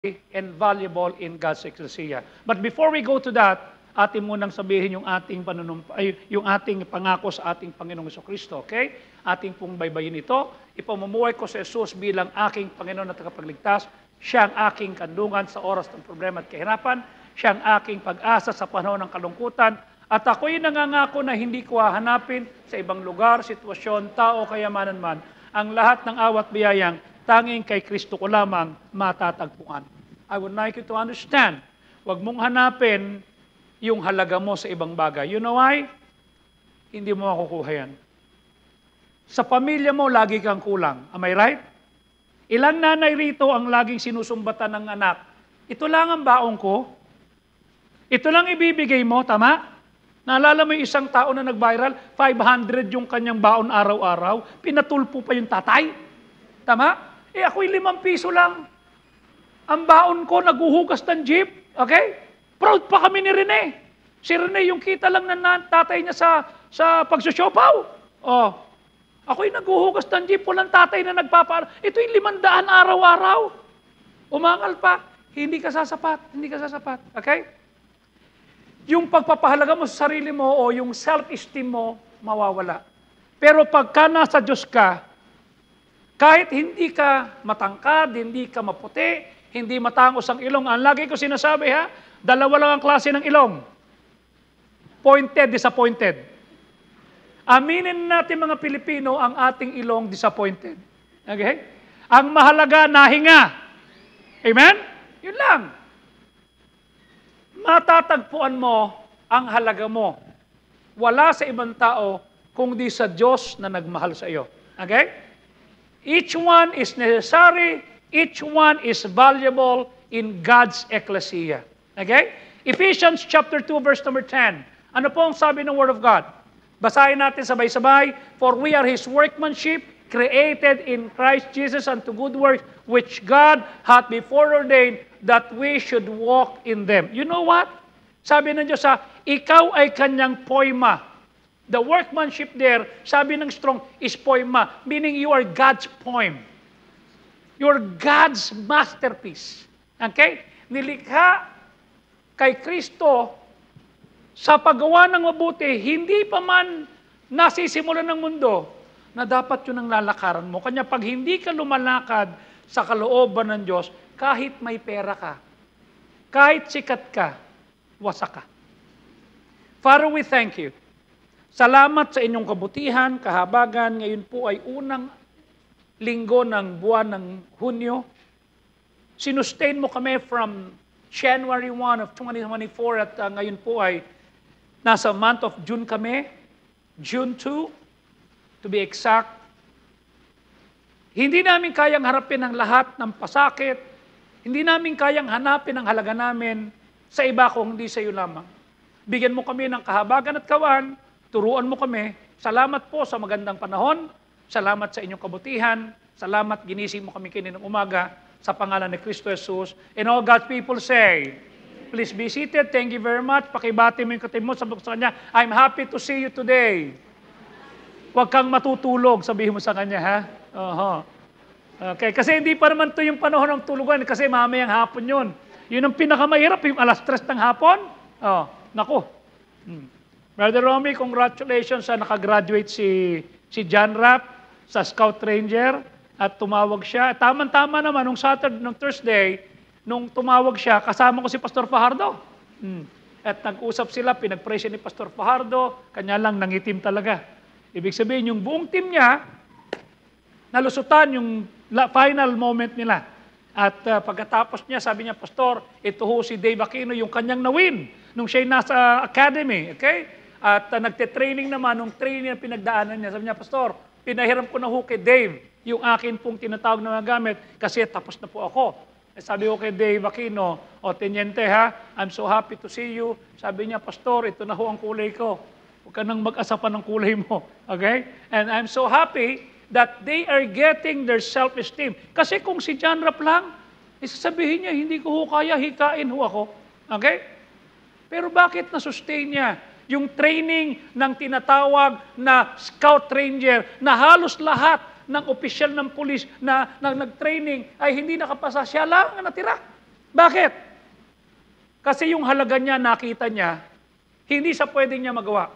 and valuable in God's ecclesia. But before we go to that, atin munang sabihin yung ating yung ating pangako sa ating Panginoong Jesucristo, okay? Ating pong baybayin ito. Ipamumuhay ko sa Jesus bilang aking Panginoon at tagapagligtas. Siya ang aking kandungan sa oras ng problema at kahirapan. Siya ang aking pag-asa sa panahon ng kalungkutan. At ako'y nangangako na hindi ko hahanapin sa ibang lugar, sitwasyon, tao, kayamanan man, ang lahat ng awat biyayang tanging kay Kristo ko lamang matatagpuan. I would like you to understand, huwag mong hanapin yung halaga mo sa ibang bagay. You know why? Hindi mo makukuha yan. Sa pamilya mo, lagi kang kulang. Am I right? Ilang nanay rito ang laging sinusumbatan ng anak? Ito lang ang baong ko. Ito lang ibibigay mo, tama? Naalala mo yung isang tao na nag-viral, 500 yung kanyang baon araw-araw, pinatulpo pa yung tatay. Tama? Ako'y 5 piso lang. Ang baon ko, naguhugas ng jeep. Okay? Proud pa kami ni Rene. Si Rene, yung kita lang ng tatay niya sa pagsusiopaw. Oh. Ako'y naguhugas ng jeep, walang tatay na nagpapaaral. Ito'y 500 araw-araw. Umangal pa. Hindi ka sasapat. Hindi ka sasapat. Okay? Yung pagpapahalaga mo sa sarili mo o yung self-esteem mo, mawawala. Pero pagka nasa Diyos ka, kahit hindi ka matangkad, hindi ka maputi, hindi matangos ang ilong, ang lagi ko sinasabi ha, dalawa lang ang klase ng ilong. Pointed, disappointed. Aminin natin mga Pilipino ang ating ilong disappointed. Okay? Ang mahalaga, nahinga. Amen? Yun lang. Matatagpuan mo ang halaga mo. Wala sa ibang tao kung di sa Diyos na nagmahal sa iyo. Okay? Each one is necessary, each one is valuable in God's ecclesia. Okay? Ephesians chapter 2 verse number 10. Ano po ang sabi ng Word of God? Basahin natin sabay-sabay. For we are His workmanship, created in Christ Jesus unto good works, which God hath before ordained that we should walk in them. You know what? Sabi ng Diyos ikaw ay kanyang poema. The workmanship there, sabi ng Strong, is poema, meaning you are God's poem. You are God's masterpiece. Okay? Nilikha kay Kristo sa paggawa ng mabuti, hindi pa man nasisimulan ng mundo na dapat yun ang lalakaran mo. Kanya pag hindi ka lumalakad sa kalooban ng Diyos, kahit may pera ka, kahit sikat ka, wasak ka. Father, we thank you. Salamat sa inyong kabutihan, kahabagan. Ngayon po ay unang linggo ng buwan ng Hunyo. Sinustain mo kami from January 1 of 2024 at ngayon po ay nasa month of June kami. June 2, to be exact. Hindi namin kayang harapin ang lahat ng pasakit. Hindi namin kayang hanapin ang halaga namin sa iba kung hindi sa iyo lamang. Bigyan mo kami ng kahabagan at kawan. Turuan mo kami. Salamat po sa magandang panahon. Salamat sa inyong kabutihan. Salamat ginising mo kami kaninang umaga sa pangalan ni Kristo Jesus. And all God's people say, please be seated. Thank you very much. Pakibati mo yung katim mo. Sabi ko sa kanya, I'm happy to see you today. Huwag kang matutulog, sabihin mo sa kanya, ha? Okay, kasi hindi pa naman to yung panahon ng tulugan, kasi mamayang hapon yun. Yun ang pinakamahirap, yung alas 3 ng hapon. Naku. Brother Romy, congratulations sa nakagraduate si John Rapp sa Scout Ranger at tumawag siya. Tama-tama naman, nung Thursday, nung tumawag siya, kasama ko si Pastor Fajardo. At nag-usap sila, pinag-pray siya ni Pastor Fajardo, kanya lang nangitim talaga. Ibig sabihin, yung buong team niya, nalusutan yung final moment nila. At pagkatapos niya, sabi niya, Pastor, ito ho si Dave Aquino, yung kanyang na-win nung siya'y nasa academy. Okay? At nagte-training naman, nung training na pinagdaanan niya, sabi niya, Pastor, pinahiram ko na ho kay Dave yung akin pong tinatawag na mga gamit kasi tapos na po ako. Sabi ko kay Dave Aquino, Teniente ha, I'm so happy to see you. Sabi niya, Pastor, ito na ho ang kulay ko. Huwag ka nang mag-asa pa ng kulay mo. Okay? And I'm so happy that they are getting their self-esteem. Kasi kung si John Rapp lang, isasabihin niya, hindi ko ho kaya, hikain ho ako. Okay? Pero bakit na-sustain niya yung training ng tinatawag na Scout Ranger na halos lahat ng opisyal ng pulis na nag-training ay hindi nakapasa. Siya lang ang natira. Bakit? Kasi yung halaga niya, nakita niya, hindi sa pwedeng niya magawa,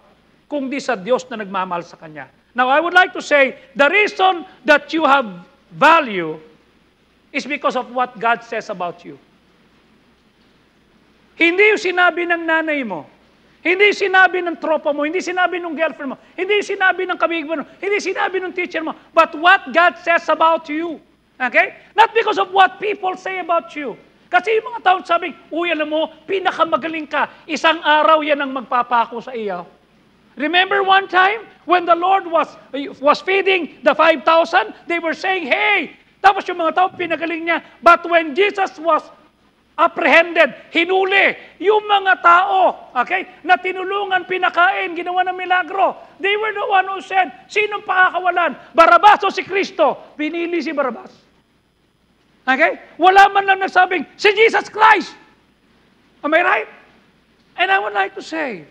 kundi sa Diyos na nagmamahal sa kanya. Now, I would like to say, the reason that you have value is because of what God says about you. Hindi yung sinabi ng nanay mo, hindi sinabi ng tropa mo, hindi sinabi ng girlfriend mo, hindi sinabi ng kabiguan mo, hindi sinabi ng teacher mo, but what God says about you. Okay? Not because of what people say about you. Kasi yung mga taon sabing, uy, alam mo, pinakamagaling ka, isang araw yan ang magpapako sa iyo. Remember one time, when the Lord was feeding the 5,000, they were saying, hey, tapos yung mga tao, pinagaling niya. But when Jesus was apprehended, hinuli, yung mga tao, okay, na tinulungan, pinakain, ginawa ng milagro, they were the one who said, sinong pakakawalan? Barabas o si Kristo? Pinili si Barabas. Okay? Wala man lang nagsabing, si Jesus Christ. Am I right? And I would like to say,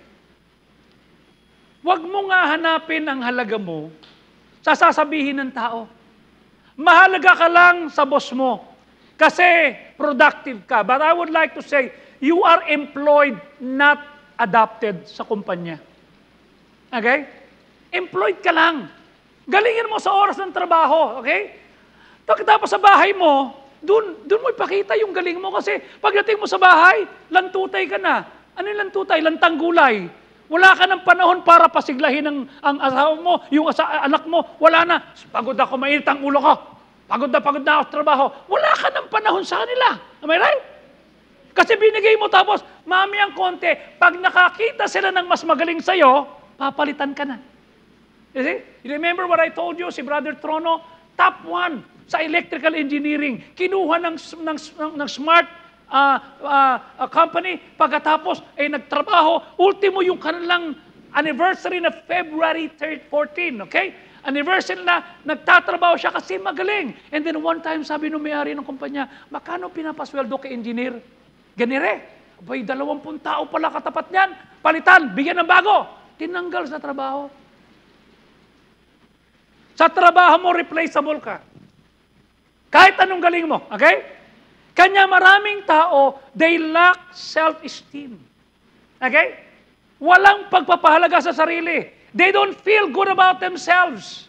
wag mo nga hanapin ang halaga mo sa sasabihin ng tao. Mahalaga ka lang sa boss mo kasi productive ka. But I would like to say, you are employed, not adopted sa kumpanya. Okay? Employed ka lang. Galingin mo sa oras ng trabaho. Okay? Tapos sa bahay mo, doon mo ipakita yung galing mo kasi pagdating mo sa bahay, lantutay ka na. Ano yung lantutay? Lantang gulay. Wala ka ng panahon para pasiglahin ang asawa mo, yung anak mo. Wala na. Pagod ako, mainit ang ulo ko. Pagod na ako sa trabaho. Wala ka ng panahon sa kanila. Am I right? Kasi binigay mo tapos, mami ang konti, pag nakakita sila ng mas magaling sa'yo, papalitan ka na. You see? You remember what I told you, si Brother Trono? Top 1 sa electrical engineering. Kinuha ng smart company. Pagkatapos ay nagtrabaho. Ultimo yung kanilang anniversary na February 14. Okay? Anniversary na nagtatrabaho siya kasi magaling. And then one time sabi nung may-ari ng kumpanya, makano pinapasweldo kay engineer? Ganire. Abay, 20 tao pala katapat niyan. Palitan, bigyan ng bago. Tinanggal sa trabaho. Sa trabaho mo, replaceable ka. Kahit anong galing mo, okay? Kanya maraming tao, they lack self-esteem. Okay? Walang pagpapahalaga sa sarili. They don't feel good about themselves.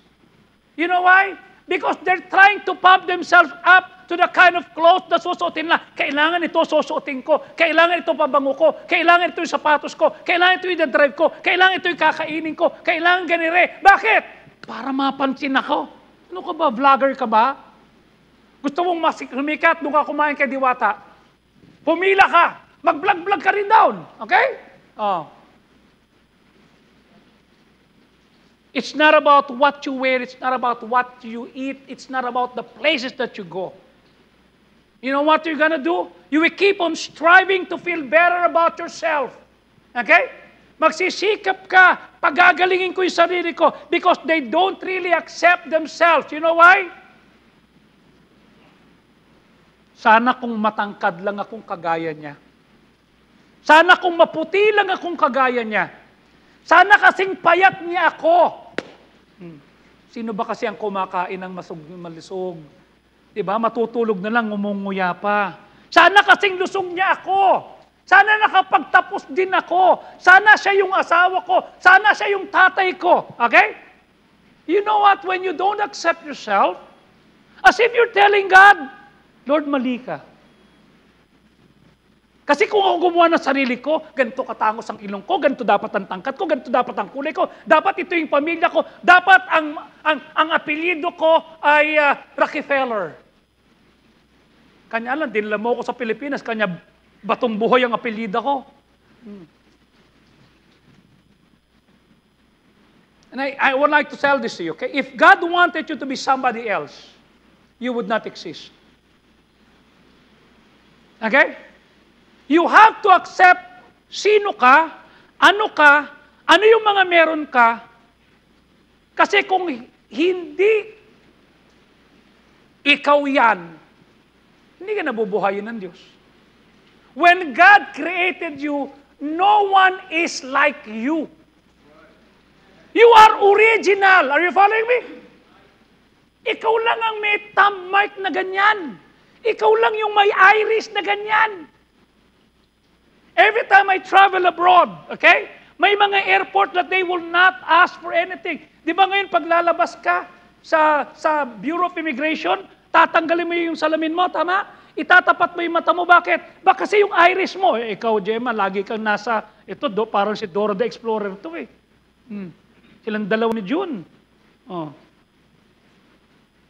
You know why? Because they're trying to pump themselves up to the kind of clothes na susuotin nila. Kailangan ito susuotin ko. Kailangan ito pabango ko. Kailangan ito yung sapatos ko. Kailangan ito yung drive ko. Kailangan ito yung kakainin ko. Kailangan ganire. Bakit? Para mapansin ako. Ano ka ba? Vlogger ka ba? Gusto mong humikat, doon ka kumain kay Diwata. Pumila ka. Mag-vlog-vlog ka rin down. Okay? Oh. It's not about what you wear. It's not about what you eat. It's not about the places that you go. You know what you're gonna do? You will keep on striving to feel better about yourself. Okay? Magsisikap ka. Pagagalingin ko yung sarili ko because they don't really accept themselves. You know why? Sana kung matangkad lang akong kagaya niya. Sana kung maputi lang akong kagaya niya. Sana kasing payat niya ako. Sino ba kasi ang kumakain ng malisog? Diba? Matutulog na lang, umunguya pa. Sana kasing lusog niya ako. Sana nakapagtapos din ako. Sana siya yung asawa ko. Sana siya yung tatay ko. Okay? You know what? When you don't accept yourself, as if you're telling God, Lord, mali ka. Kasi kung ako gumawa ng sarili ko, ganito katangos ang ilong ko, ganito dapat ang tangkat ko, ganito dapat ang kulay ko, dapat ito yung pamilya ko, dapat ang apelyido ko ay Rockefeller. Kanya lang, dinala mo ko sa Pilipinas, kanya Batong Buhay ang apelyido ko. And I would like to tell this to you, okay? If God wanted you to be somebody else, you would not exist. Okay? You have to accept sino ka, ano yung mga meron ka. Kasi kung hindi ikaw yan, hindi ka nabubuhayin ng Diyos. When God created you, no one is like you. You are original. Are you following me? Ikaw lang ang may thumb mark na ganyan. Ikaw lang yung may iris na ganyan. Every time I travel abroad, okay, may mga airport that they will not ask for anything. Di ba ngayon, paglalabas ka sa Bureau of Immigration, tatanggalin mo yung salamin mo, tama? Itatapat mo yung mata mo, bakit? Baka kasi yung iris mo, ikaw, Gemma, lagi kang nasa, parang si Dora the Explorer to eh. Silang dalaw ni June. Oh.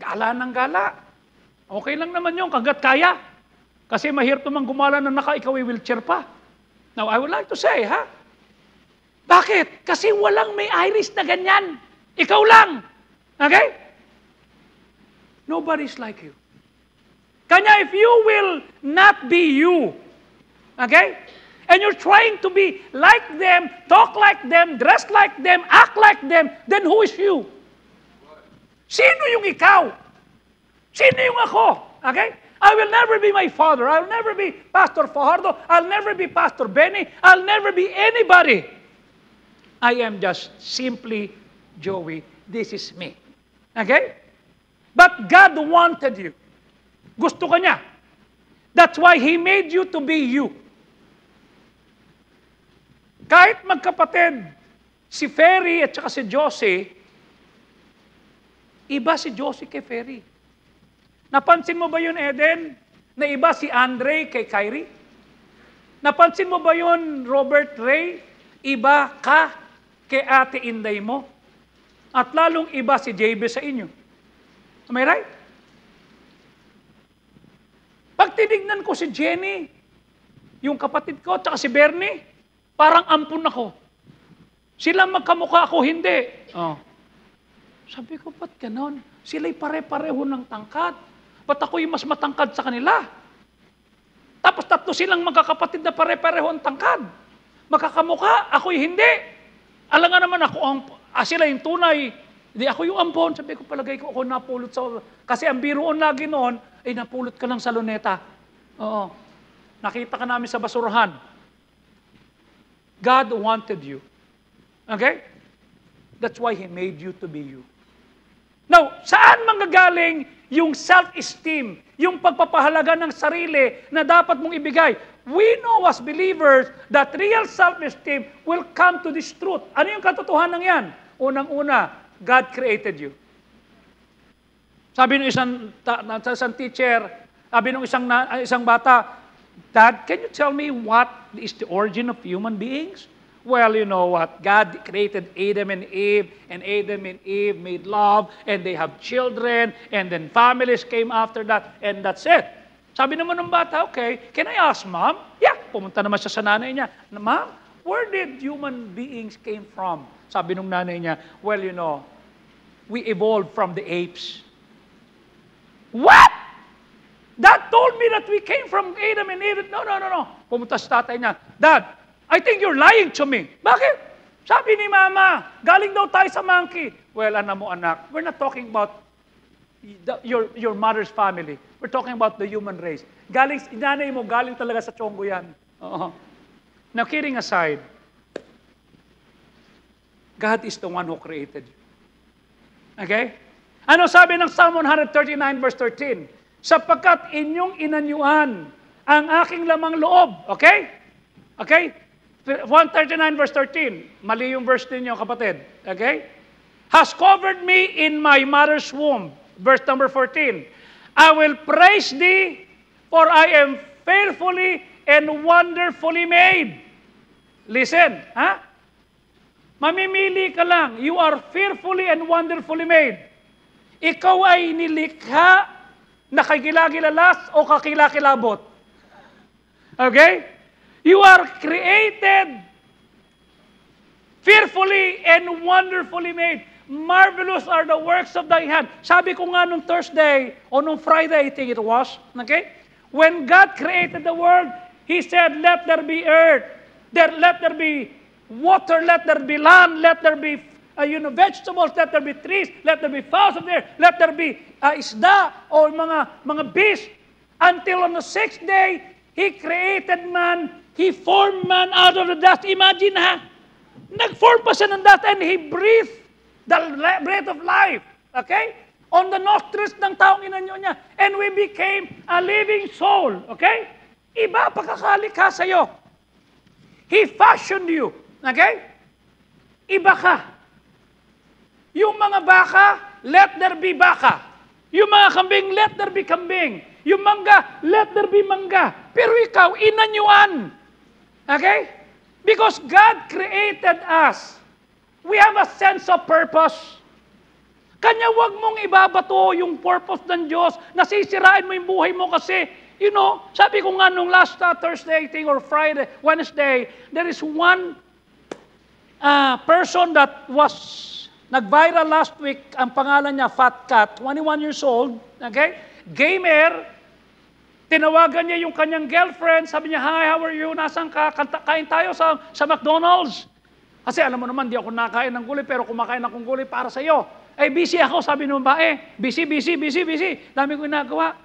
Gala ng gala. Okay lang naman yung kagat kaya. Kasi mahirap naman gumala na ikaw ay wheelchair pa. Now, I would like to say, bakit? Kasi walang may iris na ganyan. Ikaw lang. Okay? Nobody's like you. Kanya, if you will not be you, okay? And you're trying to be like them, talk like them, dress like them, act like them, then who is you? Sino yung ikaw? Sino yung ako? Okay? I will never be my father. I'll never be Pastor Fajardo. I'll never be Pastor Benny. I'll never be anybody. I am just simply Joey. This is me. Okay? But God wanted you. Gusto ka niya. That's why He made you to be you. Kahit magkapatid, si Ferry at saka si Josie, iba si Josie kay Ferry. Napansin mo ba yun, Eden? Na iba si Andre kay Kyrie? Napansin mo ba yun, Robert Ray? Iba ka kay Ate Inday mo? At lalong iba si JB sa inyo. Am I right? Pag tinignan ko si Jenny, yung kapatid ko, at si Bernie, parang ampun ako. Sila magkamukha ako, hindi. Oh. Sabi ko, ba't ganon? Sila'y pare-pareho ng tangkad. Ba't ako'y mas matangkad sa kanila? Tapos tatlo silang magkakapatid na pare-pareho ang tangkad. Magkakamukha, ako'y hindi. Alam nga naman ako, sila yung tunay. Hindi ako yung ampon. Sabi ko, palagay ko ako napulot sa... Kasi ang biroon lagi noon, ay napulot ka lang sa luneta. Oo. Nakita ka namin sa basurahan. God wanted you. Okay? That's why He made you to be you. Now, saan manggagaling yung self-esteem, yung pagpapahalaga ng sarili na dapat mong ibigay? We know as believers that real self-esteem will come to this truth. Ano yung katotohanan yan? Unang-una, God created you. Sabi ng isang teacher, sabi ng isang bata, Dad, can you tell me what is the origin of human beings? Well, you know what? God created Adam and Eve made love, and they have children, and then families came after that, and that's it. Sabi naman ng bata, okay, can I ask, Mom? Yeah, pumunta naman siya sa nanay niya. Mom, where did human beings came from? Sabi ng nanay niya, well, you know, we evolved from the apes. What? Dad told me that we came from Adam and Eve. No. Pumunta sa tatay niya, Dad, I think you're lying to me. Bakit? Sabi ni Mama, galing daw tayo sa monkey. Well, alam mo anak, we're not talking about your mother's family. We're talking about the human race. Nanay mo, galing talaga sa Chongo yan. Now, kidding aside, God is the one who created you. Okay? Ano sabi ng Psalm 139 verse 13? Sapagkat inyong inanyuan ang aking lamang loob. Okay? Okay? 139 verse 13. Mali yung verse ninyo, kapatid. Okay? Has covered me in my mother's womb. Verse number 14. I will praise thee, for I am fearfully and wonderfully made. Listen, ha? Mamimili ka lang. You are fearfully and wonderfully made. Ikaw ay nilikha na kagilagilalas o kakilakilabot. Okay? You are created fearfully and wonderfully made. Marvelous are the works of thy hand. Sabi ko nga nung Thursday o nung Friday, I think it was, okay? When God created the world, He said, let there be earth, let there be water, let there be land, let there be vegetables, let there be trees, let there be fowls of the air, let there be isda o mga beasts. Until on the sixth day, He created man, He formed man out of the dust. Imagine ha, nag-form pa siya ng dust and He breathed the breath of life. Okay? On the nostrils ng taong inanyo niya. And we became a living soul. Okay? Iba pagkakalikha sa'yo. He fashioned you. Okay? Iba ka. Yung mga baka, let there be baka. Yung mga kambing, let there be kambing. Yung mangga, let there be mangga. Pero ikaw, inanyuan. Okay? Because God created us. We have a sense of purpose. Kanya wag mong ibabato yung purpose ng Diyos. Nasisirain mo yung buhay mo kasi, you know, sabi ko nga nung last Thursday, I think, or Friday, Wednesday, there is one person that was nag-viral last week. Ang pangalan niya, Fat Cat, 21 years old, okay? Gamer. Tinawagan niya yung kanyang girlfriend. Sabi niya, hi, how are you? Nasaan ka? Kain tayo sa McDonald's. Kasi alam mo naman, di ako nakain ng gulay, pero kumakain akong gulay para sa'yo. Eh, busy ako, sabi ng babae. Busy. Dami ko ginagawa.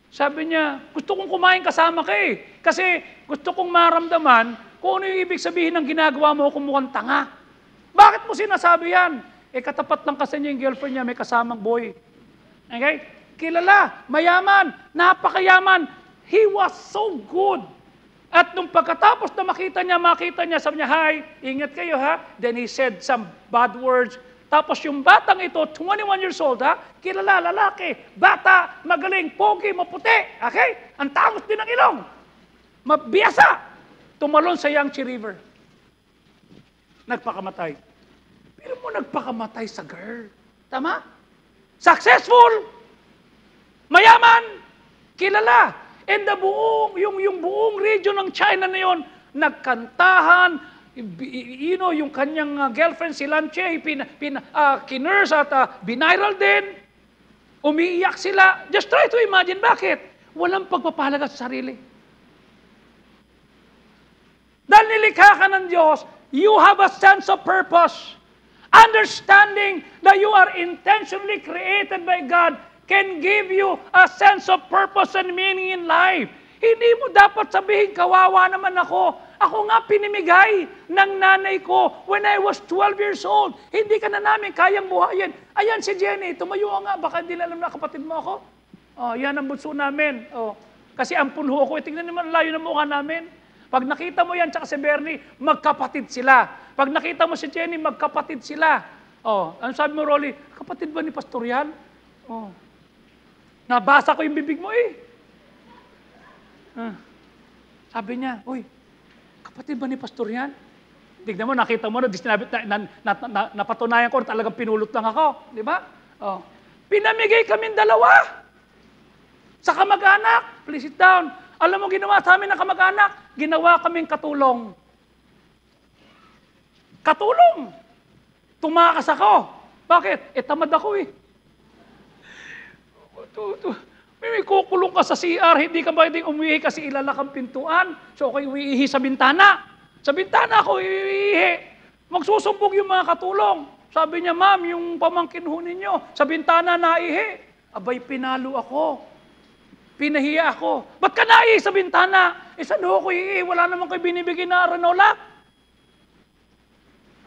Sabi niya, gusto kong kumain kasama ka eh. Kasi gusto kong maramdaman kung ano yung ibig sabihin ng ginagawa mo kung mukhang tanga. Bakit mo sinasabi yan? Eh, katapat lang kasi niya yung girlfriend niya, may kasamang boy. Okay? Kilala, mayaman, napakayaman. He was so good. At nung pagkatapos na makita niya, sabi niya, hi, ingat kayo ha. Then he said some bad words. Tapos yung batang ito, 21 years old ha, kilala, lalaki, bata, magaling, pogi, maputi, okay? Ang tangos din ng ilong. Mabiyasa. Tumalon sa Yangtze River. Nagpakamatay. Pero mo nagpakamatay sa girl. Tama? Successful. Mayaman. Kilala. And the buong, yung buong region ng China na yon, nagkantahan, you know, yung kanyang girlfriend, si Lan Che, kinurse at biniral din. Umiiyak sila. Just try to imagine, bakit? Walang pagpapahalaga sa sarili. Dahil nilikha ka ng Diyos, you have a sense of purpose. Understanding that you are intentionally created by God can give you a sense of purpose and meaning in life. Hindi mo dapat sabihin, kawawa naman ako. Ako nga pinimigay ng nanay ko when I was 12 years old. Hindi ka na namin kayang buhayin. Ayan si Jenny, tumayo nga, baka hindi alam na kapatid mo ako. Oh, yan ang bunso namin. Oh, kasi ang punho ko, tingnan naman layo ng mukha namin. Pag nakita mo yan, tsaka si Bernie, magkapatid sila. Pag nakita mo si Jenny, magkapatid sila. Oh, ano sabi mo, Rolly? Kapatid ba ni Pastor yan? Oh. Nabasa ko yung bibig mo eh. Sabi niya, uy, kapatid ba ni Pastor yan? Tignan mo, nakita mo, napatunayan ko, talagang pinulot lang ako. Di ba? Oh. Pinamigay kaming dalawa. Sa kamag-anak, please sit down. Alam mo, ginawa sa amin ng kamag-anak, ginawa kaming katulong. Katulong. Tumakas ako. Bakit? Tamad ako eh. May kukulong ka sa CR, hindi ka pwedeng umihi kasi ilalak ang pintuan. So ako umiihi sa bintana. Sa bintana ako umiihi. Magsusumbong yung mga katulong. Sabi niya, ma'am, yung pamangkin ho ninyo, sa bintana naihi. Abay, pinalo ako. Pinahiya ako. Ba't ka naihi sa bintana? Saan ho ako iihi? Wala naman kayo binibigay na aranola.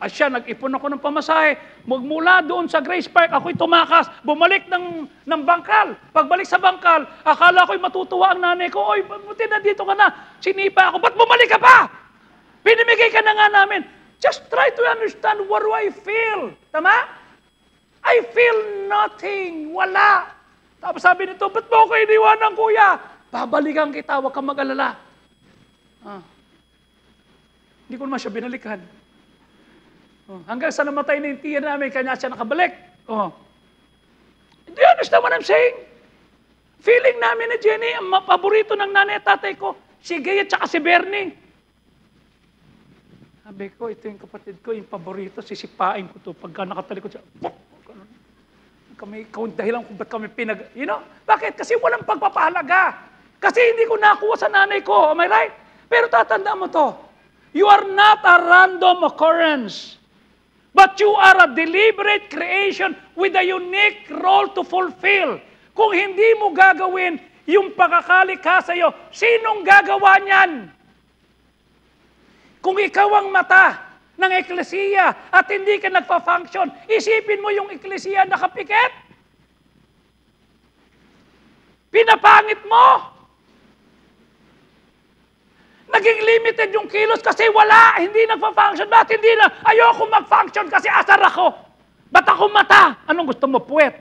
At siya, nag-ipon ako ng pamasahe. Magmula doon sa Grace Park, ako'y tumakas. Bumalik ng bangkal. Pagbalik sa bangkal, akala ko'y matutuwa ang nanay ko. Oy, buti na dito ka na. Sinipa ako. Ba't bumalik ka pa? Pinimigay ka na nga namin. Just try to understand what do I feel. Tama? I feel nothing. Wala. Tapos sabi nito, ba't mo ako iniwanan, kuya? Babalikan kita, huwag kang mag-alala. Hindi ko naman siya binalikan. Hanggang sa namatay na yung tiya namin, kanya siya nakabalik. Do you understand what I'm saying? Feeling namin ni Jenny, ang paborito ng nanay at tatay ko, si Gay at saka si Bernie. Sabi ko, ito yung kapatid ko, yung paborito, sisipain ko to. Pagka nakatalikod siya, kami, dahilan kung ba't kami you know? Bakit? Kasi walang pagpapahalaga. Kasi hindi ko nakuha sa nanay ko. Am I right? Pero tatandaan mo to. You are not a random occurrence. But you are a deliberate creation with a unique role to fulfill. Kung hindi mo gagawin yung pagkakalikha sa iyo, sinong gagawa niyan? Kung ikaw ang mata ng eklesiya at hindi ka nagpa-function, isipin mo yung eklesiya nakapikit. Pinapangit mo. Naging limited yung kilos kasi wala, hindi nagpa-function. Ba't hindi na? Ayoko mag-function kasi asar ako. Ba't ako mata? Anong gusto mo, puwet?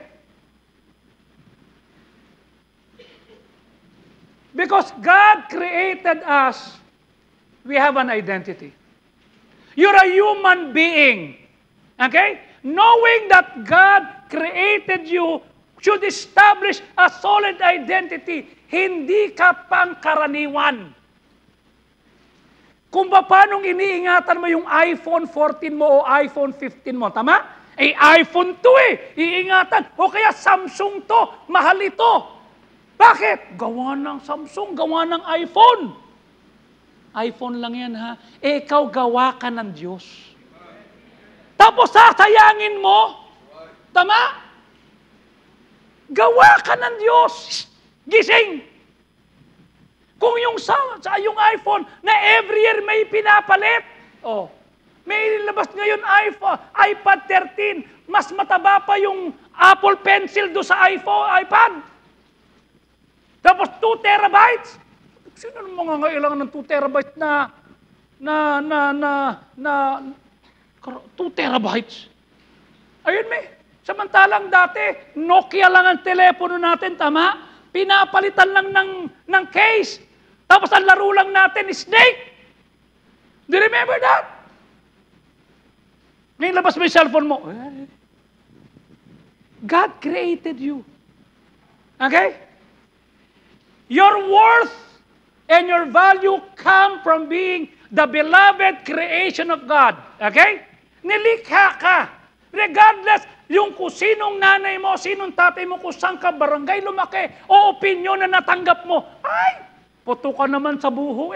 Because God created us, we have an identity. You're a human being. Okay? Knowing that God created you should establish a solid identity. Hindi ka pangkaraniwan. Kung paano iniingatan mo yung iPhone 14 mo o iPhone 15 mo, tama? Eh, iPhone 2 iingatan. O kaya Samsung to, mahal ito. Bakit? Gawa ng Samsung, gawa ng iPhone. iPhone lang yan ha. Eh, ikaw gawa ka ng Diyos. Tapos sasayangin mo. Tama? Gawa ka ng Diyos. Gising. Kung yung iPhone na every year may pinapalit, may labas ngayon iPad 13, mas mataba pa yung Apple Pencil do sa iPad. Tapos 2 terabytes. Sino naman mga ngailangan ng 2 terabytes na 2 terabytes? Ayun samantalang dati, Nokia lang ang telepono natin, tama? Pinapalitan lang ng case. Tapos ang laro lang natin is Snake. Do you remember that? Ngayon labas mo yung cellphone mo. God created you. Okay? Your worth and your value come from being the beloved creation of God. Okay? Nilikha ka. Regardless, yung kung sinong nanay mo, sinong tatay mo, kung saan ka barangay lumaki, o opinyon na natanggap mo, ay, puto ka naman sa buho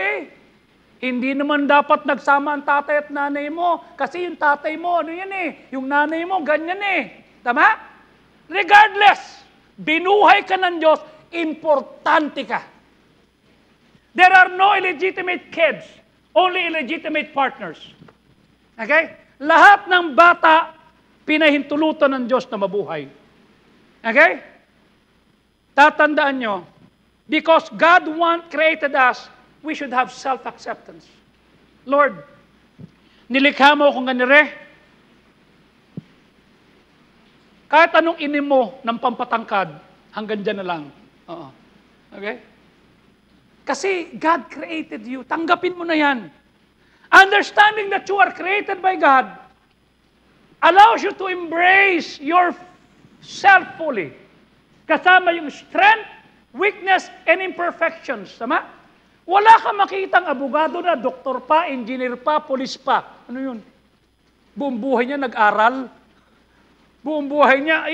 Hindi naman dapat nagsama ang tatay at nanay mo. Kasi yung tatay mo, yung nanay mo, ganyan Tama? Regardless, binuhay ka ng Diyos, importante ka. There are no illegitimate kids, only illegitimate partners. Okay? Lahat ng bata, pinahintulutan ng Diyos na mabuhay. Okay? Tatandaan nyo, because God created us, we should have self-acceptance. Lord, nilikha mo akong ganire. Kahit anong inim mo ng pampatangkad, hanggang dyan na lang. Okay? Kasi God created you. Tanggapin mo na yan. Understanding that you are created by God allows you to embrace yourself fully. Kasama yung strength, weakness, and imperfections. Tama? Wala ka makitang abogado na, doktor pa, engineer pa, police pa. Ano yun? Buong buhay niya nag-aral. Buong buhay niya,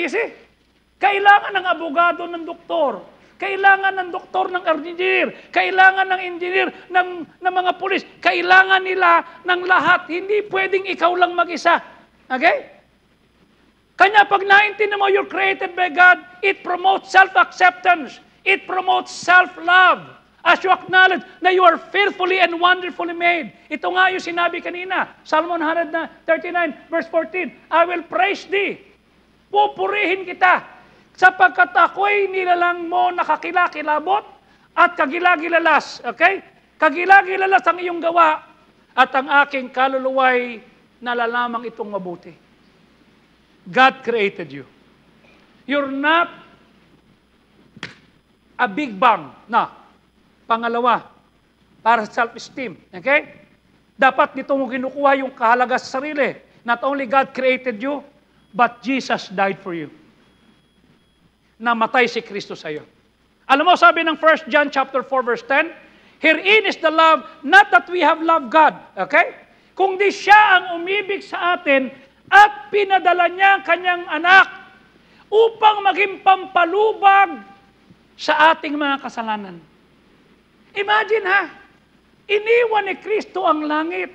kailangan ng abogado ng doktor. Kailangan ng doktor ng engineer. Kailangan ng engineer ng mga police. Kailangan nila ng lahat. Hindi pwedeng ikaw lang mag-isa. Okay? Kanya pag naintindihan mo you're created by God, it promotes self-acceptance. It promotes self-love. As you acknowledge na you are fearfully and wonderfully made. Ito nga yung sinabi kanina, Psalm 139 verse 14, I will praise thee. Pupurihin kita. Sapagkat ako'y nilalang mo nakakilakilabot at kagilagilalas. Okay? Kagilagilalas ang iyong gawa at ang aking kaluluway nalalamang itong mabuti. God created you. You're not a big bang. No. Pangalawa, para sa self-esteem. Okay? Dapat dito mo kinukuha yung kahalaga sa sarili. Not only God created you, but Jesus died for you. Namatay si Kristo sa iyo. Alam mo, sabi ng 1 John chapter 4 verse 10, herein is the love, not that we have loved God. Okay? Kundi siya ang umibig sa atin at pinadala niya ang kanyang anak upang maging pampalubag sa ating mga kasalanan. Imagine iniwan ni Kristo ang langit,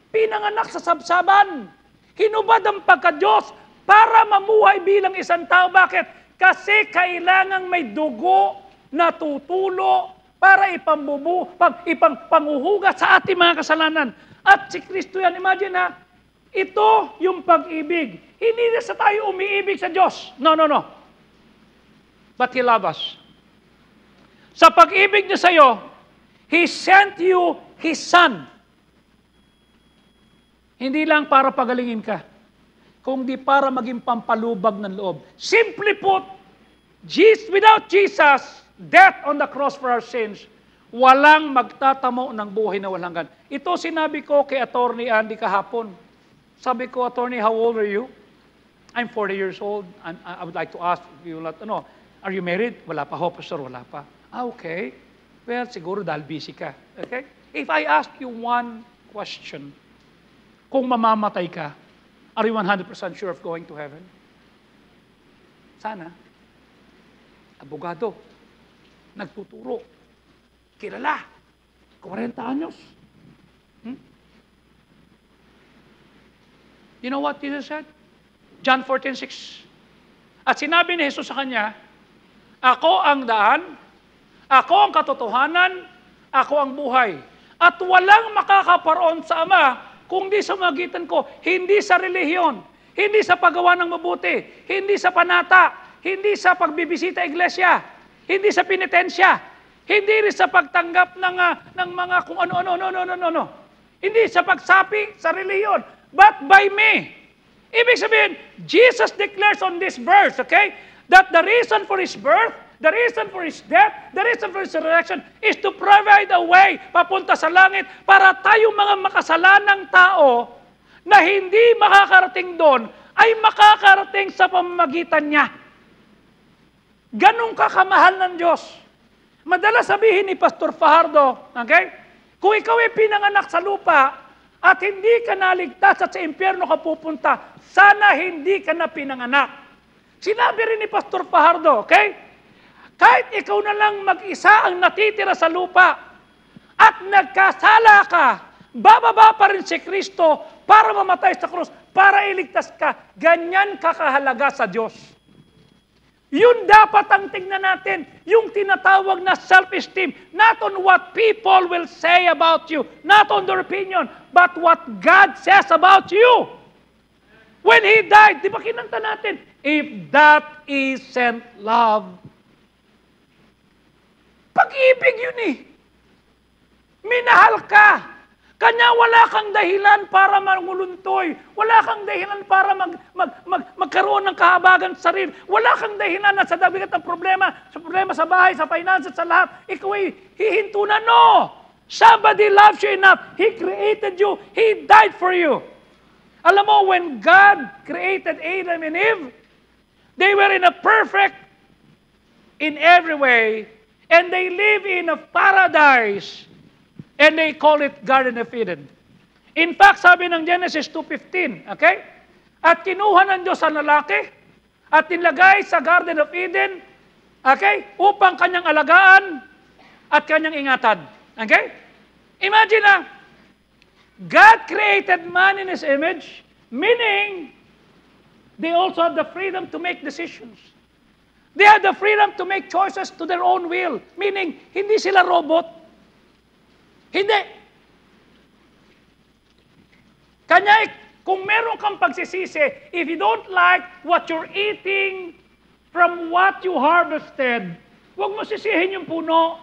pinanganak sa sabsaban, hinubad ang pagka-Diyos para mamuhay bilang isang tao. Bakit? Kasi kailangang may dugo na tutulo para ipanghuhugas sa ating mga kasalanan. At si Kristo yan, imagine ito yung pag-ibig. Hindi na sa tayo umiibig sa Diyos. No. But He loves us. Sa pag-ibig niya sa'yo, He sent you His Son. Hindi lang para pagalingin ka, kundi para maging pampalubag ng loob. Simply put, without Jesus, death on the cross for our sins, walang magtatamo ng buhay na walang hanggan. Ito sinabi ko kay Attorney Andy kahapon. Sabi ko, Attorney, how old are you? I'm 40 years old, and I would like to ask you, are you married? Wala pa ho, Pastor, wala pa. Okay. Well, siguro dahil busy ka. Okay? If I ask you one question, kung mamamatay ka, are you 100% sure of going to heaven? Sana. Abogado. Nagtuturo. Kilala. 40 anyos. You know what Jesus said? John 14:6. At sinabi ni Jesus sa kanya, ako ang daan, ako ang katotohanan, ako ang buhay. At walang makakaparoon sa Ama kung di sa magitan ko, hindi sa relihiyon, hindi sa paggawa ng mabuti, hindi sa panata, hindi sa pagbibisita iglesia, hindi sa penitensya, hindi rin sa pagtanggap ng mga kung ano. Hindi sa pagsapi sa relihiyon, but by me. Ibig sabihin, Jesus declares on this verse, okay, that the reason for His birth, the reason for His death, the reason for His resurrection is to provide a way papunta sa langit para tayong mga makasalanang tao na hindi makakarating doon ay makakarating sa pamamagitan niya. Ganun kakamahal ng Diyos. Madalas sabihin ni Pastor Fajardo, okay, kung ikaw ay pinanganak sa lupa at hindi ka naligtas at sa impyerno ka pupunta, sana hindi ka na pinanganak. Sinabi rin ni Pastor Fajardo, okay, kahit ikaw na lang mag-isa ang natitira sa lupa at nagkasala ka, bababa pa rin si Kristo para mamatay sa krus, para iligtas ka. Ganyan kakahalaga sa Diyos. Yun dapat ang tingnan natin, yung tinatawag na self-esteem, not on what people will say about you, not on their opinion, but what God says about you. When He died, di ba kinanta natin, if that isn't love, pag-ibig yun eh. Minahal ka. Kanya wala kang dahilan para manguluntoy. Wala kang dahilan para magkaroon ng kahabagan sa sarili. Wala kang dahilan na sa dabigat ng problema sa bahay, sa finances, sa lahat, ikaw ay hihinto na. No! Somebody loves you enough. He created you. He died for you. Alam mo, when God created Adam and Eve, they were in a perfect, in every way, and they live in a paradise, and they call it Garden of Eden. In fact, sabi ng Genesis 2:15, okay? At kinuha ng Diyos ang lalaki, at nilagay sa Garden of Eden, okay? Upang kanyang alagaan, at kanyang ingatan. Okay? Imagine na, God created man in His image, meaning, they also have the freedom to make decisions. They have the freedom to make choices to their own will. Meaning, hindi sila robot. Hindi. Kanya, kung meron kang pagsisisi, if you don't like what you're eating from what you harvested, huwag mo sisihin yung puno.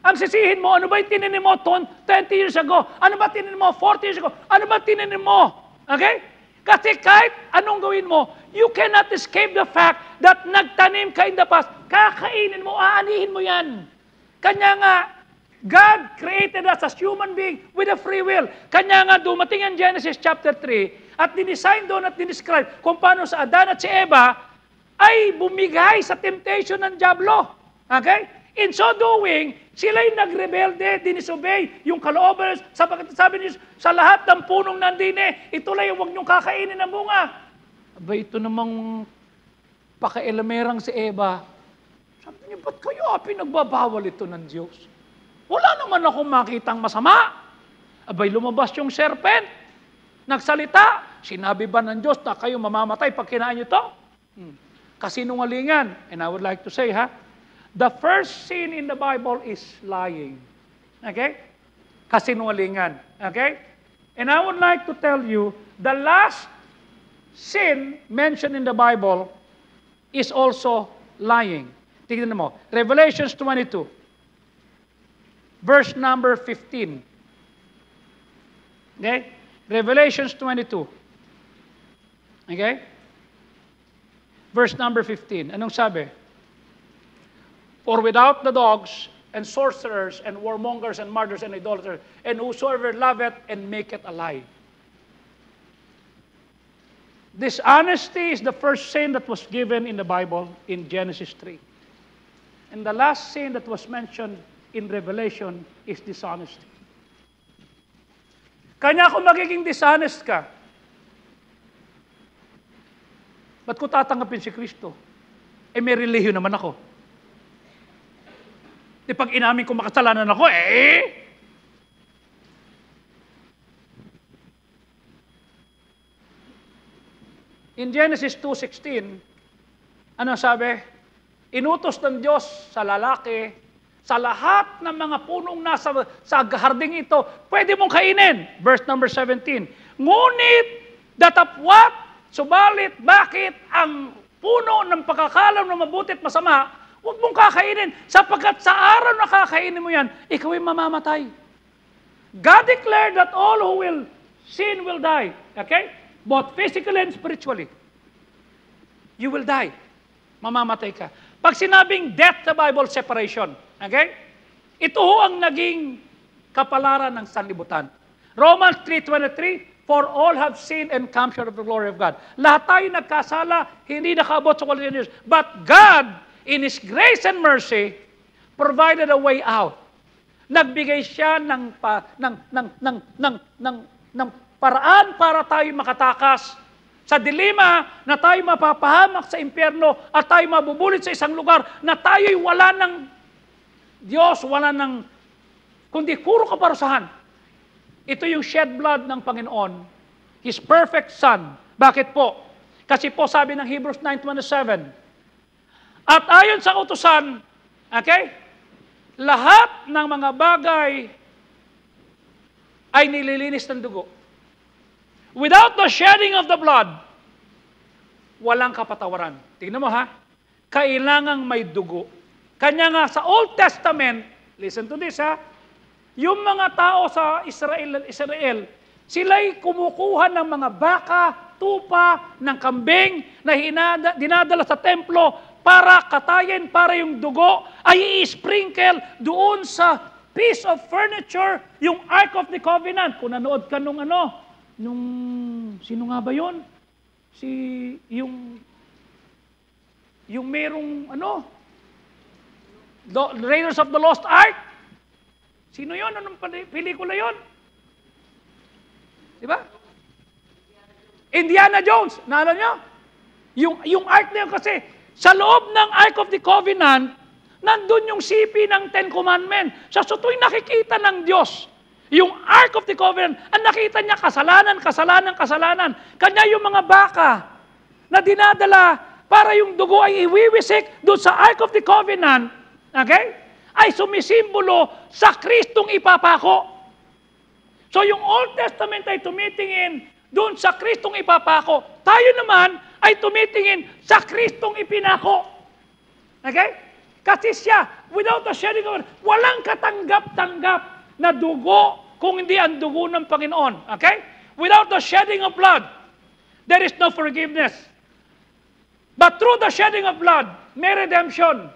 Ang sisihin mo, ano ba yung tinanim mo 20 years ago? Ano ba tinanim mo 40 years ago? Ano ba tinanim mo? Okay? Kasi kahit anong gawin mo, you cannot escape the fact that nagtanim ka in the past. Kakainin mo, aanihin mo yan. Kanya nga, God created us as human being with a free will. Kanya nga, dumating ang Genesis chapter 3 at dinesign doon at dinescribe kung paano sa Adan at si Eva ay bumigay sa temptation ng Diablo. Okay? In so doing, sila'y nagrebelde, dinisobey yung kalooban, sapagkat sabi niyo, sa lahat ng punong nandine, ito lang yung huwag niyong kakainin ng bunga. Aba, ito namang pakialamerang si Eva. Sabi niyo, ba't kayo pinagbabawal ito ng Diyos? Wala naman akong makitang masama. Abay, lumabas yung serpent. Nagsalita. Sinabi ba ng Diyos na kayo mamamatay pag kinain niyo ito? Kasinungalingan. And I would like to say, the first sin in the Bible is lying. Okay? Kasinungalingan. Okay? And I would like to tell you, the last sin mentioned in the Bible is also lying. Tignan mo. Revelations 22. verse number 15. Okay? Revelations 22. Okay? Verse number 15. Anong sabi? For without the dogs, and sorcerers, and warmongers, and murderers, and idolaters, and whosoever loveth and maketh a lie. Dishonesty is the first sin that was given in the Bible in Genesis 3. And the last sin that was mentioned in Revelation is dishonesty. Kanya kung magiging dishonest ka, ba't ko tatanggapin si Kristo? Eh may relihiyon naman ako. Di pag inamin ko makasalanan ako, In Genesis 2:16, ano sabi? Inutos ng Diyos sa lalaki, sa lahat ng mga punong nasa sa harding ito, pwede mong kainin. Verse number 17. Ngunit, datapwat, subalit, bakit ang puno ng pagkakalam na mabuti at masama, huwag mong kakainin, sapagkat sa araw na kakainin mo yan, ikaw ay mamamatay. God declared that all who will sin will die. Okay? Both physically and spiritually. You will die. Mamamatay ka. Pag sinabing death sa Bible, separation. Okay? Ito ho ang naging kapalaran ng sanlibutan. Romans 3:23, for all have sinned and come short of the glory of God. Lahat tayo nagkasala, hindi nakaabot sa quality of Diyos. But God, in His grace and mercy, provided a way out. Nagbigay siya ng paraan para tayo makatakas sa dilema na tayo mapapahamak sa impyerno at tayo mabubulit sa isang lugar na tayo'y wala ng Diyos, wala ng kundi puro kaparusahan. Ito yung shed blood ng Panginoon, His perfect Son. Bakit po? Kasi po sabi ng Hebrews 9:27, at ayon sa utusan, okay, lahat ng mga bagay ay nililinis ng dugo. Without the shedding of the blood, walang kapatawaran. Tingnan mo ha, kailangang may dugo. Kanya nga sa Old Testament, listen to this ha, yung mga tao sa Israel, sila'y kumukuha ng mga baka, tupa, ng kambing na dinadala sa templo para katayin, para yung dugo ay i-sprinkle doon sa piece of furniture, yung Ark of the Covenant. Kung nanood ka nung sino nga ba yun? Yung merong Raiders of the Lost Ark? Sino yun? Anong pelikula yun? Diba? Indiana Jones. Naalala nyo? Yung Ark na yun kasi, sa loob ng Ark of the Covenant, nandun yung sipi ng Ten Commandments. Sa tuwing nakikita ng Diyos, yung Ark of the Covenant, ang nakita niya kasalanan. Kanya yung mga baka na dinadala para yung dugo ay iwiwisik doon sa Ark of the Covenant, okay? Ay sumisimbolo sa Kristong ipapako. So yung Old Testament ay tumitingin doon sa Kristong ipapako. Tayo naman ay tumitingin sa Kristong ipinako. Okay? Kasi siya, without the shedding of blood, walang katanggap-tanggap na dugo kung hindi ang dugo ng Panginoon. Okay? Without the shedding of blood, there is no forgiveness. But through the shedding of blood, may redemption.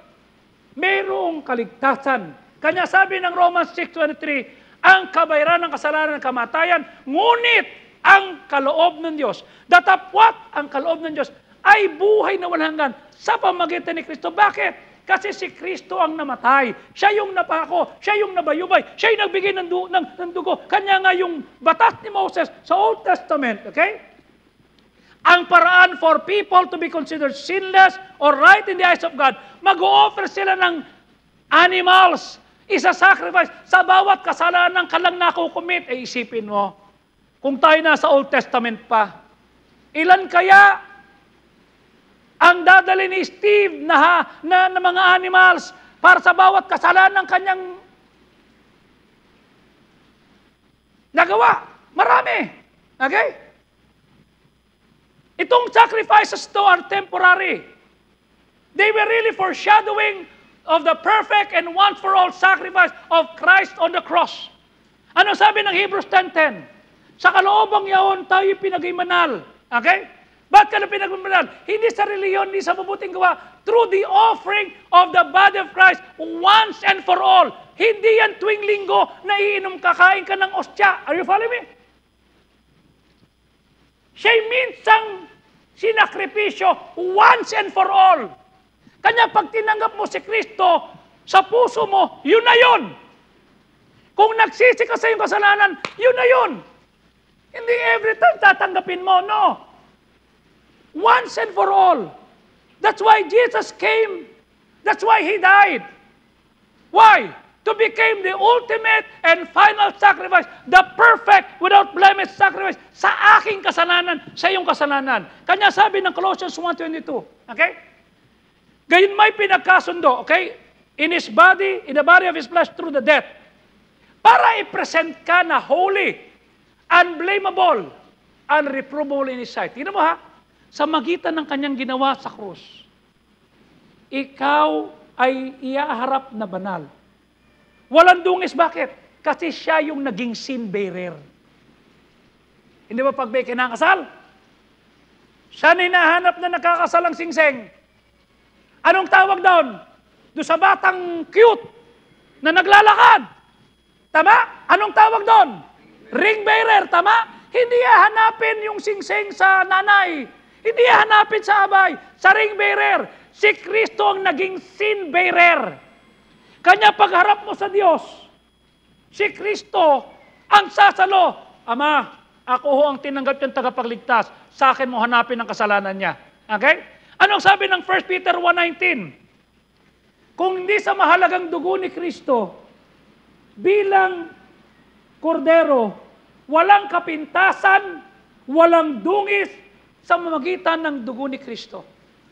Mayroong kaligtasan. Kanya sabi ng Romans 6:23, ang kabayaran ng kasalanan ng kamatayan, ngunit ang kaloob ng Diyos, datapwat ang kaloob ng Diyos, ay buhay na walang hanggan sa pamamagitan ni Kristo. Bakit? Kasi si Kristo ang namatay. Siya yung napako, siya yung nabayubay, siya yung nagbigay ng dugo. Kanya nga yung batas ni Moses sa Old Testament, okay? Ang paraan for people to be considered sinless or right in the eyes of God, mag-o-offer sila ng animals, isa-sacrifice sa bawat kasalanan ka lang nakukumit. Isipin mo, kung tayo nasa Old Testament pa, ilan kaya ang dadali ni Steve na mga animals para sa bawat kasalanan ng kanyang nagawa? Marami. Okay? Itong sacrifices to are temporary. They were really foreshadowing of the perfect and once-for-all sacrifice of Christ on the cross. Ano sabi ng Hebrews 10:10? Sa kaloobang yaon tayo pinagaymanal. Okay? Ba't ka na pinagaymanal? Hindi sa reliyon, hindi sa mabuting gawa. Through the offering of the body of Christ once and for all. Hindi yan tuwing linggo na iinom kakain ka ng ostya. Are you following me? Siya'y minsang sinakripisyo once and for all. Kanya pag tinanggap mo si Kristo sa puso mo, yun na yun. Kung nagsisi ka sa iyong kasalanan, yun na yun. Hindi every time tatanggapin mo, no. Once and for all. That's why Jesus came. That's why He died. Why? To become the ultimate and final sacrifice, the perfect, without blemish sacrifice sa aking kasalanan, sa iyong kasalanan. Kanya sabi ng Colossians 1:22, okay? Gayon may pinagkasundo, okay? In His body, in the body of His flesh through the death. Para i-present ka na holy, unblameable, unreprovable in His sight. Tingnan mo ha, sa magitan ng kanyang ginawa sa krus, ikaw ay iaharap na banal. Walang dungis, bakit? Kasi siya yung naging sin bearer. Hindi ba pag may kinakasal? Siya na hinahanap na nakakasal ang singseng. Anong tawag doon? Doon sa batang cute na naglalakad. Tama? Anong tawag doon? Ring bearer, tama? Hindi hahanapin yung singseng sa nanay. Hindi hahanapin sa abay, sa ring bearer. Si Kristo ang naging sin bearer. Kanya pagharap mo sa Diyos, si Kristo ang sasalo. Ama, ako ho ang tinanggap niyang tagapagligtas. Sa akin mo hanapin ang kasalanan niya. Okay? Anong sabi ng 1 Peter 1:19? Kung hindi sa mahalagang dugo ni Kristo, bilang kordero, walang kapintasan, walang dungis sa mamagitan ng dugo ni Kristo.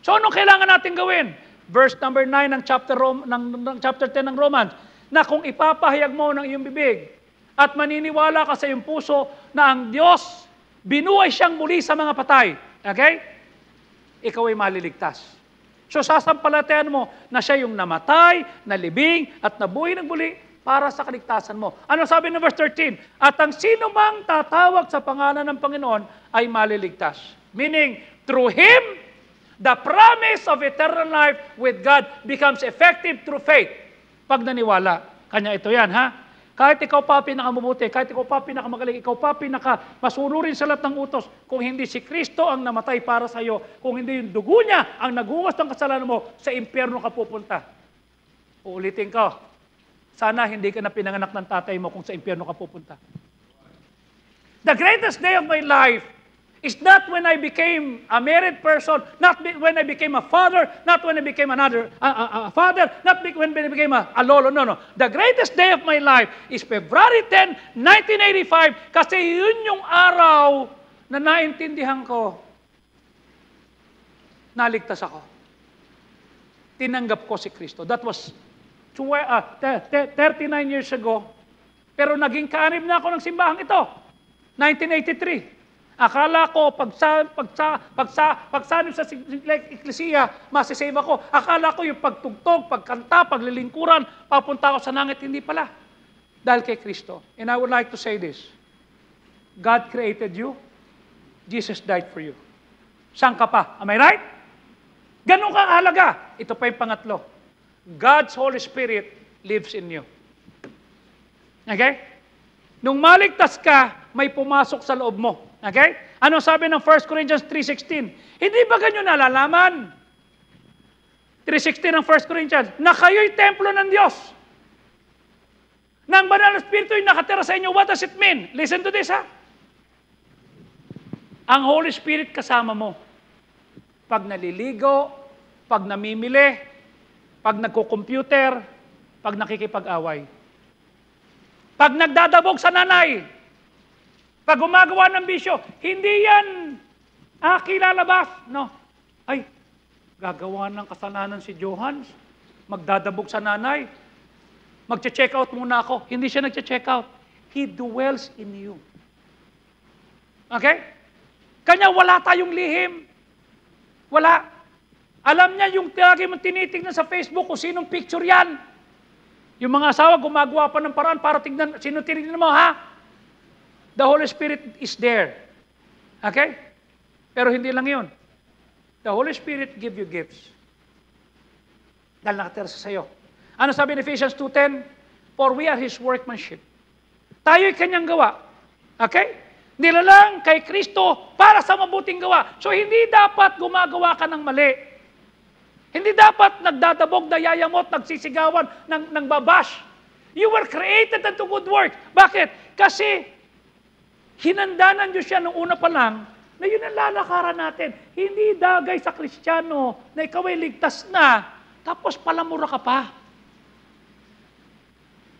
So anong kailangan natin gawin? Verse number 9 ng chapter 10 ng Romans, na kung ipapahayag mo ng iyong bibig at maniniwala ka sa iyong puso na ang Diyos, binuhay siyang muli sa mga patay. Okay? Ikaw ay maliligtas. So sasampalatayan mo na siya yung namatay, nalibing, at nabuhay ng muli para sa kaligtasan mo. Ano sabi ng verse 13? At ang sino mang tatawag sa pangalan ng Panginoon ay maliligtas. Meaning, through Him, the promise of eternal life with God becomes effective through faith. Pag naniwala. Kanya ito yan, ha? Kahit ikaw pa pinakamabuti, kahit ikaw pa pinakamagaling, ikaw pa pinakamasunurin sa lahat ng utos, kung hindi si Kristo ang namatay para sa iyo, kung hindi yung dugo niya ang nagugas ng kasalanan mo, sa impyerno ka pupunta. Uulitin ko, sana hindi ka na pinanganak ng tatay mo kung sa impyerno ka pupunta. The greatest day of my life is not when I became a married person, not when I became a father, not when I became a father, not when I became a lolo. No. The greatest day of my life is February 10, 1985, kasi yun yung araw na naintindihan ko, naligtas ako. Tinanggap ko si Kristo. That was 39 years ago. Pero naging kaanib na ako ng simbahang ito. 1983. Akala ko, pagsanib sa Eklesiya, masisave ako. Akala ko yung pagtugtog, pagkanta, paglilingkuran, papunta ako sa langit. Hindi pala. Dahil kay Kristo. And I would like to say this. God created you. Jesus died for you. Saan ka pa? Am I right? Ganun ka kahalaga. Ito pa yung pangatlo. God's Holy Spirit lives in you. Okay? Nung maligtas ka, may pumasok sa loob mo. Okay? Ano sabi ng 1 Corinthians 3:16? Hindi ba ganyan nalalaman? 3:16 ng 1 Corinthians, na kayo'y templo ng Diyos. Na ang banal na Espiritu ay nakatira sa inyo. What does it mean? Listen to this, ha? Ang Holy Spirit kasama mo. Pag naliligo, pag namimili, pag nagko-computer, pag nakikipag-away. Pag nagdadabog sa nanay, pag gumagawa ng bisyo, hindi yan kilalabas. No. Ay, gagawa ng kasalanan si Johan, magdadabog sa nanay, magche-check out muna ako. Hindi siya nagche-check out. He dwells in you. Okay? Kanya wala tayong lihim. Wala. Alam niya yung lagi mong tinitignan sa Facebook kung sinong picture yan. Yung mga asawa gumagawa pa ng paraan para tignan, sino tinignan mo, ha? The Holy Spirit is there. Okay? Pero hindi lang yun. The Holy Spirit give you gifts. Dahil nakatira sa sayo. Ano sabi ni Ephesians 2:10? For we are His workmanship. Tayo'y Kanyang gawa. Okay? Nilalang kay Kristo para sa mabuting gawa. So hindi dapat gumagawa ka ng mali. Hindi dapat nagdadabog, nayayamot, nagsisigawan, nang babash. You were created unto good work. Bakit? Kasi hinanda ng Diyos yan nung una pa lang na yun ang lalakaran natin. Hindi dagay sa Kristiyano na ikaw ay ligtas na, tapos palamura ka pa.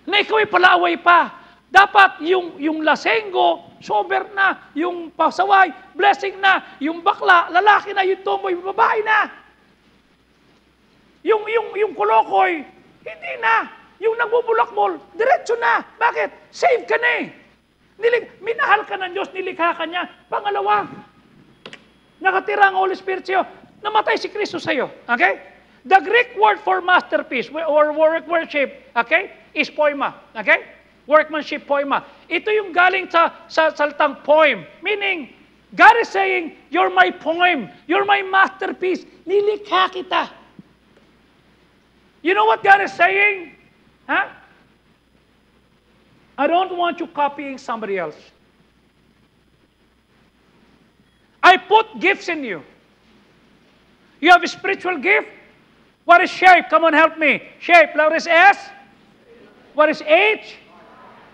Na ikaw ay palaaway pa. Dapat yung lasenggo, sober na, yung pasaway, blessing na, yung bakla, lalaki na, yung tomboy, babae na. Yung kulokoy, hindi na. Yung nagbubulakbol, diretso na. Bakit? Save ka na eh. Minahal ka ng Diyos, nilikha ka niya. Pangalawa, nakatira ang Holy Spirit sa'yo. Namatay si Kristo sa'yo. Okay? The Greek word for masterpiece or workmanship, okay, is poema. Okay? Workmanship, poema. Ito yung galing sa salitang poem. Meaning, God is saying, you're my poem. You're my masterpiece. Nilikha kita. You know what God is saying? Huh? I don't want you copying somebody else. I put gifts in you. You have a spiritual gift? What is shape? Come on, help me. Shape. What is S? What is H?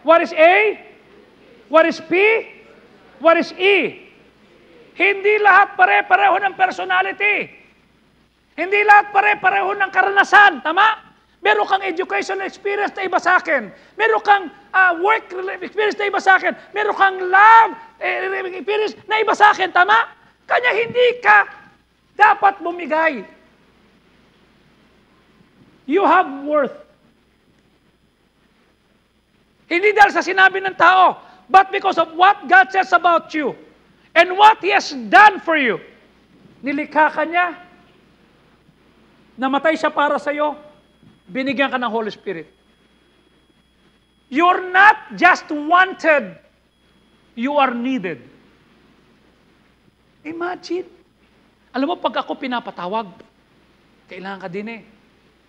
What is A? What is P? What is E? Hindi lahat pare-pareho ng personality. Hindi lahat pare-pareho ng karanasan. Tama? Meron kang education experience na iba sa akin. Meron kang work experience na iba sa akin. Meron kang love experience na iba sa akin. Tama? Kanya hindi ka dapat bumigay. You have worth. Hindi dahil sa sinabi ng tao, but because of what God says about you and what He has done for you. Nilikha ka niya, namatay siya para sa'yo, binigyan ka ng Holy Spirit. You're not just wanted, you are needed. Imagine. Alam mo, pag ako pinapatawag, kailangan ka din eh.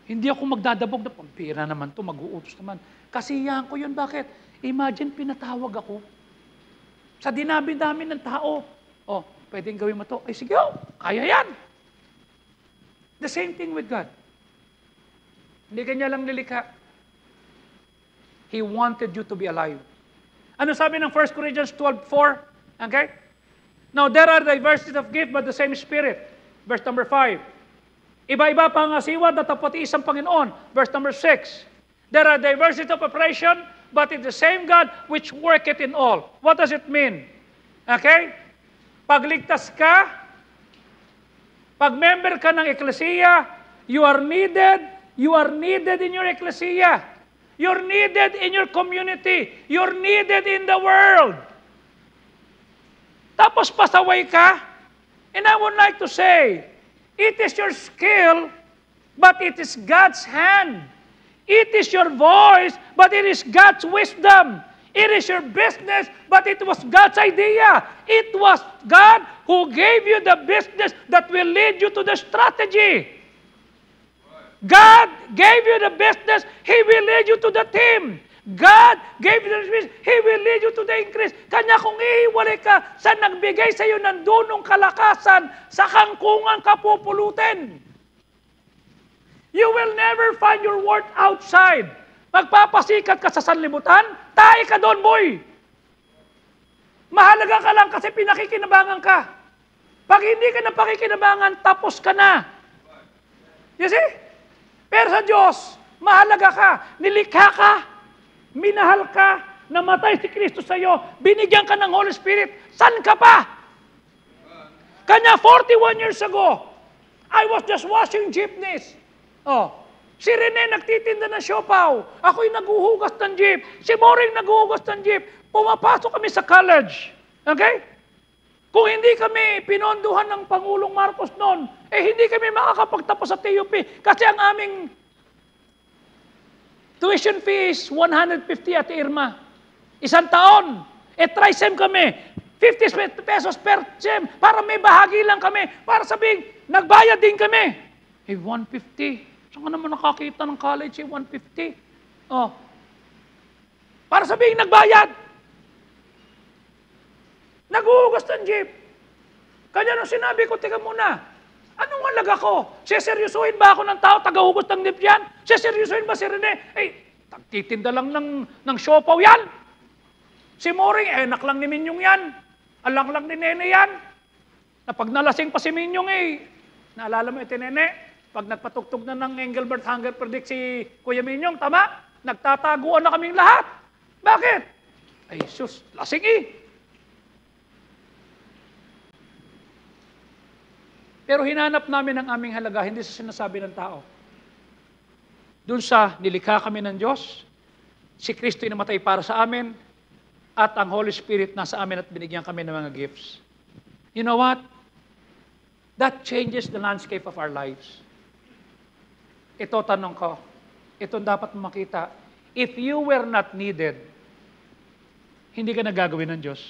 Hindi ako magdadabog na, pampira naman to, mag-uutos naman. Kasiyahan ko yun. Bakit? Imagine, pinatawag ako. Sa dinabi-dami ng tao, oh, pwedeng gawin mo to. Ay, sige, oh, kaya yan. The same thing with God. Hindi kanya lang nilikha. He wanted you to be alive. Ano sabi ng 1 Corinthians 12:4? Okay? Now, there are diversities of gift but the same Spirit. Verse number 5. Iba-iba pa ang asiwa, datapot isang Panginoon. Verse number 6. There are diversities of operation but it's the same God which worketh in all. What does it mean? Okay? Pagligtas ka, pag member ka ng eklesiya, you are needed in your eklesiya. You're needed in your community. You're needed in the world. Tapos pasaway ka, and I would like to say, it is your skill, but it is God's hand. It is your voice, but it is God's wisdom. It is your business, but it was God's idea. It was God who gave you the business that will lead you to the strategy. God gave you the business, He will lead you to the team. God gave you the business, He will lead you to the increase. Kanya kung iiwalay ka sa nagbigay sa iyo ng dunong kalakasan, sa kangkungan ka pupulutin. You will never find your worth outside. Magpapasikat ka sa sanlibutan, tayo ka doon, boy. Mahalaga ka lang kasi pinakikinabangan ka. Pag hindi ka na pakikinabangan, tapos ka na. You see? Pero sa Diyos, mahalaga ka, nilikha ka, minahal ka, namatay si Kristo sa iyo, binigyan ka ng Holy Spirit, san ka pa? Kanya 41 years ago, I was just washing jeepneys. Oh, si Rene nagtitinda ng siopaw. Ako'y naghuhugas ng jeep. Si Moring naghuhugas ng jeep. Pumapasok kami sa college. Okay? Kung hindi kami pinondohan ng Pangulong Marcos noon, hindi kami makakapagtapos sa TUP kasi ang aming tuition fee is 150 at Irma. Isang taon. Tri-sem kami. 50 pesos per sem para may bahagi lang kami. Para sabihin, nagbayad din kami. 150. Saan ka naman nakakita ng college? 150. Oh. Para sabihin, nagbayad. Naguhugas ng jeep. Kanya nung sinabi ko, teka muna, anong halaga ko? Seseryosuhin ba ako ng tao, tagahugas ng jeep yan? Seseryosuhin ba si Rene? Tagtitinda lang ng siopaw yan. Si Moring, enak lang ni Minyong yan. Alang lang ni Nene yan. Na pag nalasing pa si Minyong naalala mo ito Nene? Pag nagpatugtog na ng Engelbert Hunger Predict si Kuya Minyong, tama? Nagtataguan na kaming lahat. Bakit? Sus, lasing Pero hinanap namin ang aming halaga, hindi sa sinasabi ng tao. Doon sa nilikha kami ng Diyos, si Kristo ay namatay para sa amin, at ang Holy Spirit nasa amin at binigyan kami ng mga gifts. You know what? That changes the landscape of our lives. Ito tanong ko, ito dapat mo makita. If you were not needed, hindi ka nagagawin ng Diyos.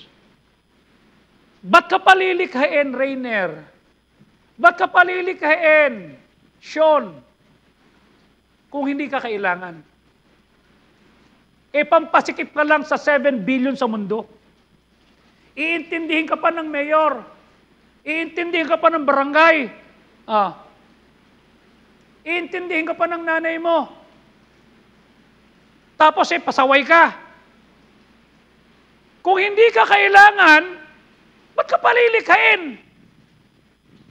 Ba't ka palilikhain, Rainer? Ba't ka palilikhain, Sean, kung hindi ka kailangan? Pampasikip ka lang sa 7 billion sa mundo. Iintindihin ka pa ng mayor. Iintindihin ka pa ng barangay. Iintindihin ka pa ng nanay mo. Tapos pasaway ka. Kung hindi ka kailangan, ba't ka palilikhain?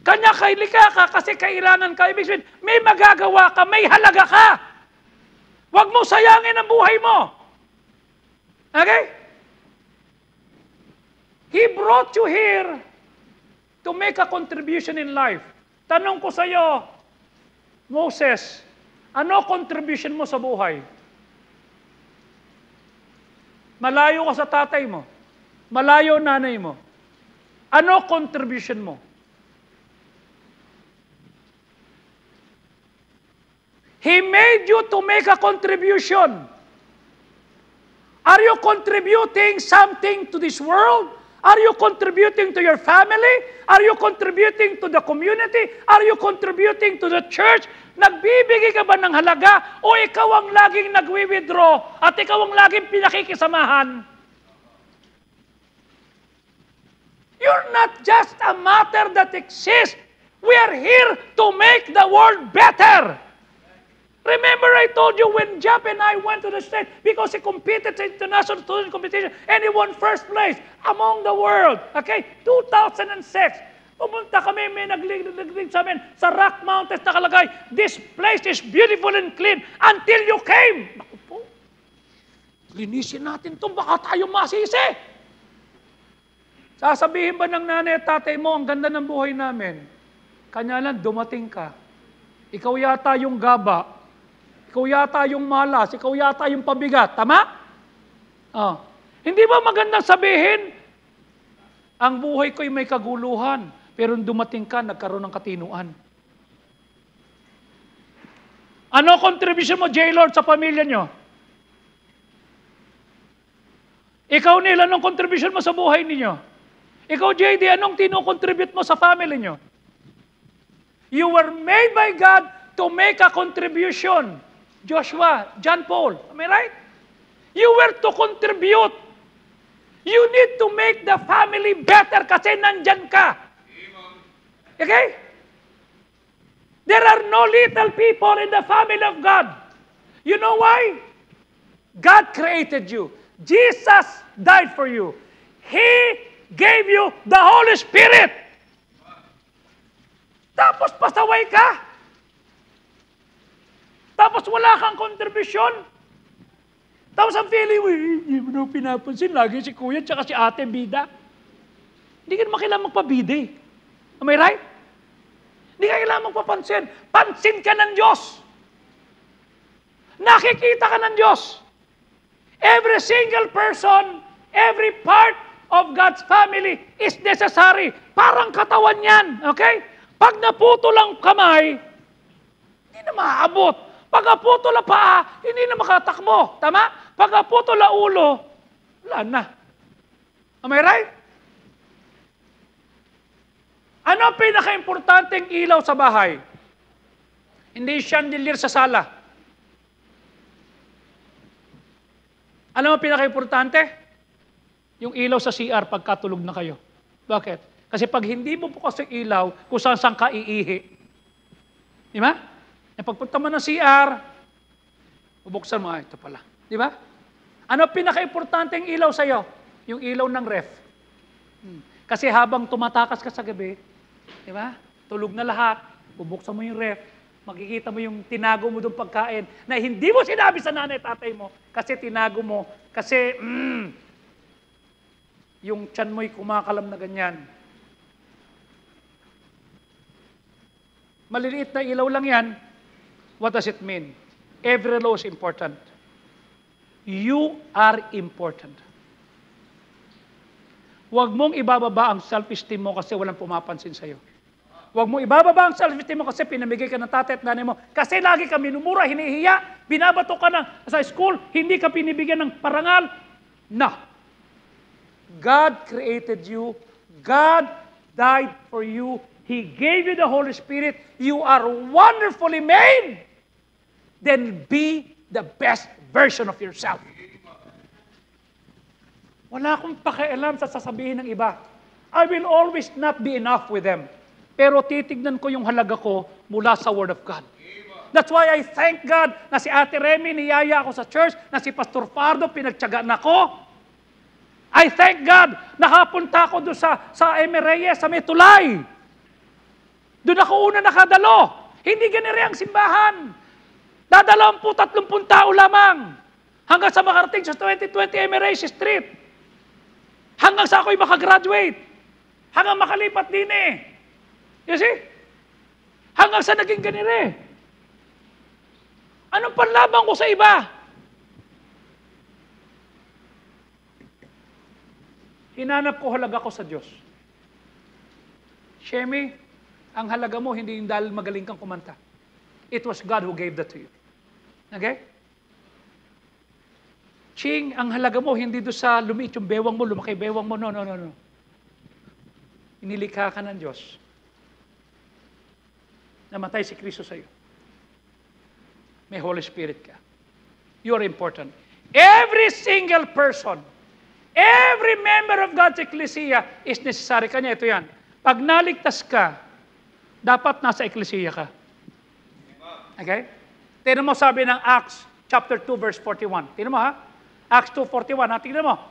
Kanya kailikha ka kasi kailangan ka. Ibig sabihin, may magagawa ka, may halaga ka. Huwag mo sayangin ang buhay mo. Okay? He brought you here to make a contribution in life. Tanong ko sa iyo, Moses, ano contribution mo sa buhay? Malayo ka sa tatay mo. Malayo nanay mo. Ano contribution mo? He made you to make a contribution. Are you contributing something to this world? Are you contributing to your family? Are you contributing to the community? Are you contributing to the church? Nagbibigay ka ba ng halaga? O ikaw ang laging nagwi-withdraw at ikaw ang laging pinakikisamahan? You're not just a matter that exists. We are here to make the world better. Remember I told you when Jap and I went to the States because he competed sa international student competition and he won first place among the world. Okay? 2006. Pumunta kami, may naglig sa amin sa Rock Mountains nakalagay, this place is beautiful and clean until you came. Naku po, linisin natin ito, baka tayo masisi. Sasabihin ba ng nanay at tatay mo, ang ganda ng buhay namin? Kanya lang, dumating ka. Ikaw yata yung gaba. Ikaw yata yung malas, ikaw yata yung pabigat. Tama? Hindi ba magandang sabihin, ang buhay ko'y may kaguluhan, pero dumating ka, nagkaroon ng katinuan. Ano contribution mo, J-Lord, sa pamilya nyo? Ikaw, Neil, anong contribution mo sa buhay ninyo? Ikaw, JD, anong tinocontribute mo sa family nyo? You were made by God to make a contribution. Joshua, John Paul, am I right? You were to contribute. You need to make the family better kasi nandyan ka. Okay? There are no little people in the family of God. You know why? God created you. Jesus died for you. He gave you the Holy Spirit. Tapos pasaway ka. Tapos wala kang contribution. Tapos ang feeling mo, hindi mo na pinapansin. Lagi si kuya tsaka si ate bida. Hindi ka naman kailangan magpabida eh. Am I right? Hindi ka kailangan magpapansin. Pansin ka ng Diyos. Nakikita ka ng Diyos. Every single person, every part of God's family is necessary. Parang katawan yan. Okay? Pag naputol ang kamay, hindi na maaabot. Pag naputol ang paa, hindi na makatakbo. Tama? Pag naputol ang ulo, wala na. Am I right? Ano ang pinaka-importanteng ilaw sa bahay? Hindi chandelier sa sala. Ano ang pinaka-importante? Yung ilaw sa CR pagkatulog na kayo. Bakit? Kasi pag hindi mo bukas yung ilaw, kung saan ka iihi. Di ba? Pagpunta mo ng CR, bubuksan mo, ito pala. Di ba? Ano ang pinaka-importanteng ilaw sa'yo? Yung ilaw ng ref. Kasi habang tumatakas ka sa gabi, di ba? Tulog na lahat, bubuksan mo yung ref, makikita mo yung tinago mo doon pagkain na hindi mo sinabi sa nanay tatay mo kasi tinago mo. Kasi, yung tiyan mo'y kumakalam na ganyan. Maliliit na ilaw lang yan. What does it mean? Every law is important. You are important. Huwag mong ibababa ang self-esteem mo kasi walang pumapansin sa'yo. Huwag mong ibababa ang self-esteem mo kasi pinamigay ka ng tatay at nanay mo. Kasi lagi ka minumura, hinihiya, binabato ka na sa school, hindi ka pinibigyan ng parangal. No. God created you. God died for you. He gave you the Holy Spirit. You are wonderfully made. Then be the best version of yourself. Wala akong pakialam sa sasabihin ng iba. I will always not be enough with them. Pero titignan ko yung halaga ko mula sa Word of God. That's why I thank God na si Ate Remy niyaya ako sa church, na si Pastor Fardo pinagtiyagaan ako. I thank God nakapunta ako doon sa Emereyes, sa Metulay. Doon ako una nakadalo. Hindi ganire ang simbahan. Dadalawang 30 tao lamang. Hanggang sa makarating sa 2020 Emereyes Street. Hanggang sa ako'y makagraduate. Hanggang makalipat din eh. You see? Hanggang sa naging ganire. Anong panlaban ko sa iba? Hinanap ko halaga ko sa Diyos. Shemi, ang halaga mo hindi yung dahil magaling kang kumanta. It was God who gave that to you. Okay? Ching, ang halaga mo hindi doon sa lumiit yung bewang mo, lumaki bewang mo. No. Inilikha ka ng Diyos. Namatay si Kristo sa iyo. May Holy Spirit ka. You are important. Every single person, every member of God's Ecclesia is necessary. Kanya ito yan. Pag naligtas ka, dapat nasa Ecclesia ka. Okay? Tingnan mo sabi ng Acts chapter 2 verse 41. Tingnan mo ha? Acts 2:41 ha? Tingnan mo.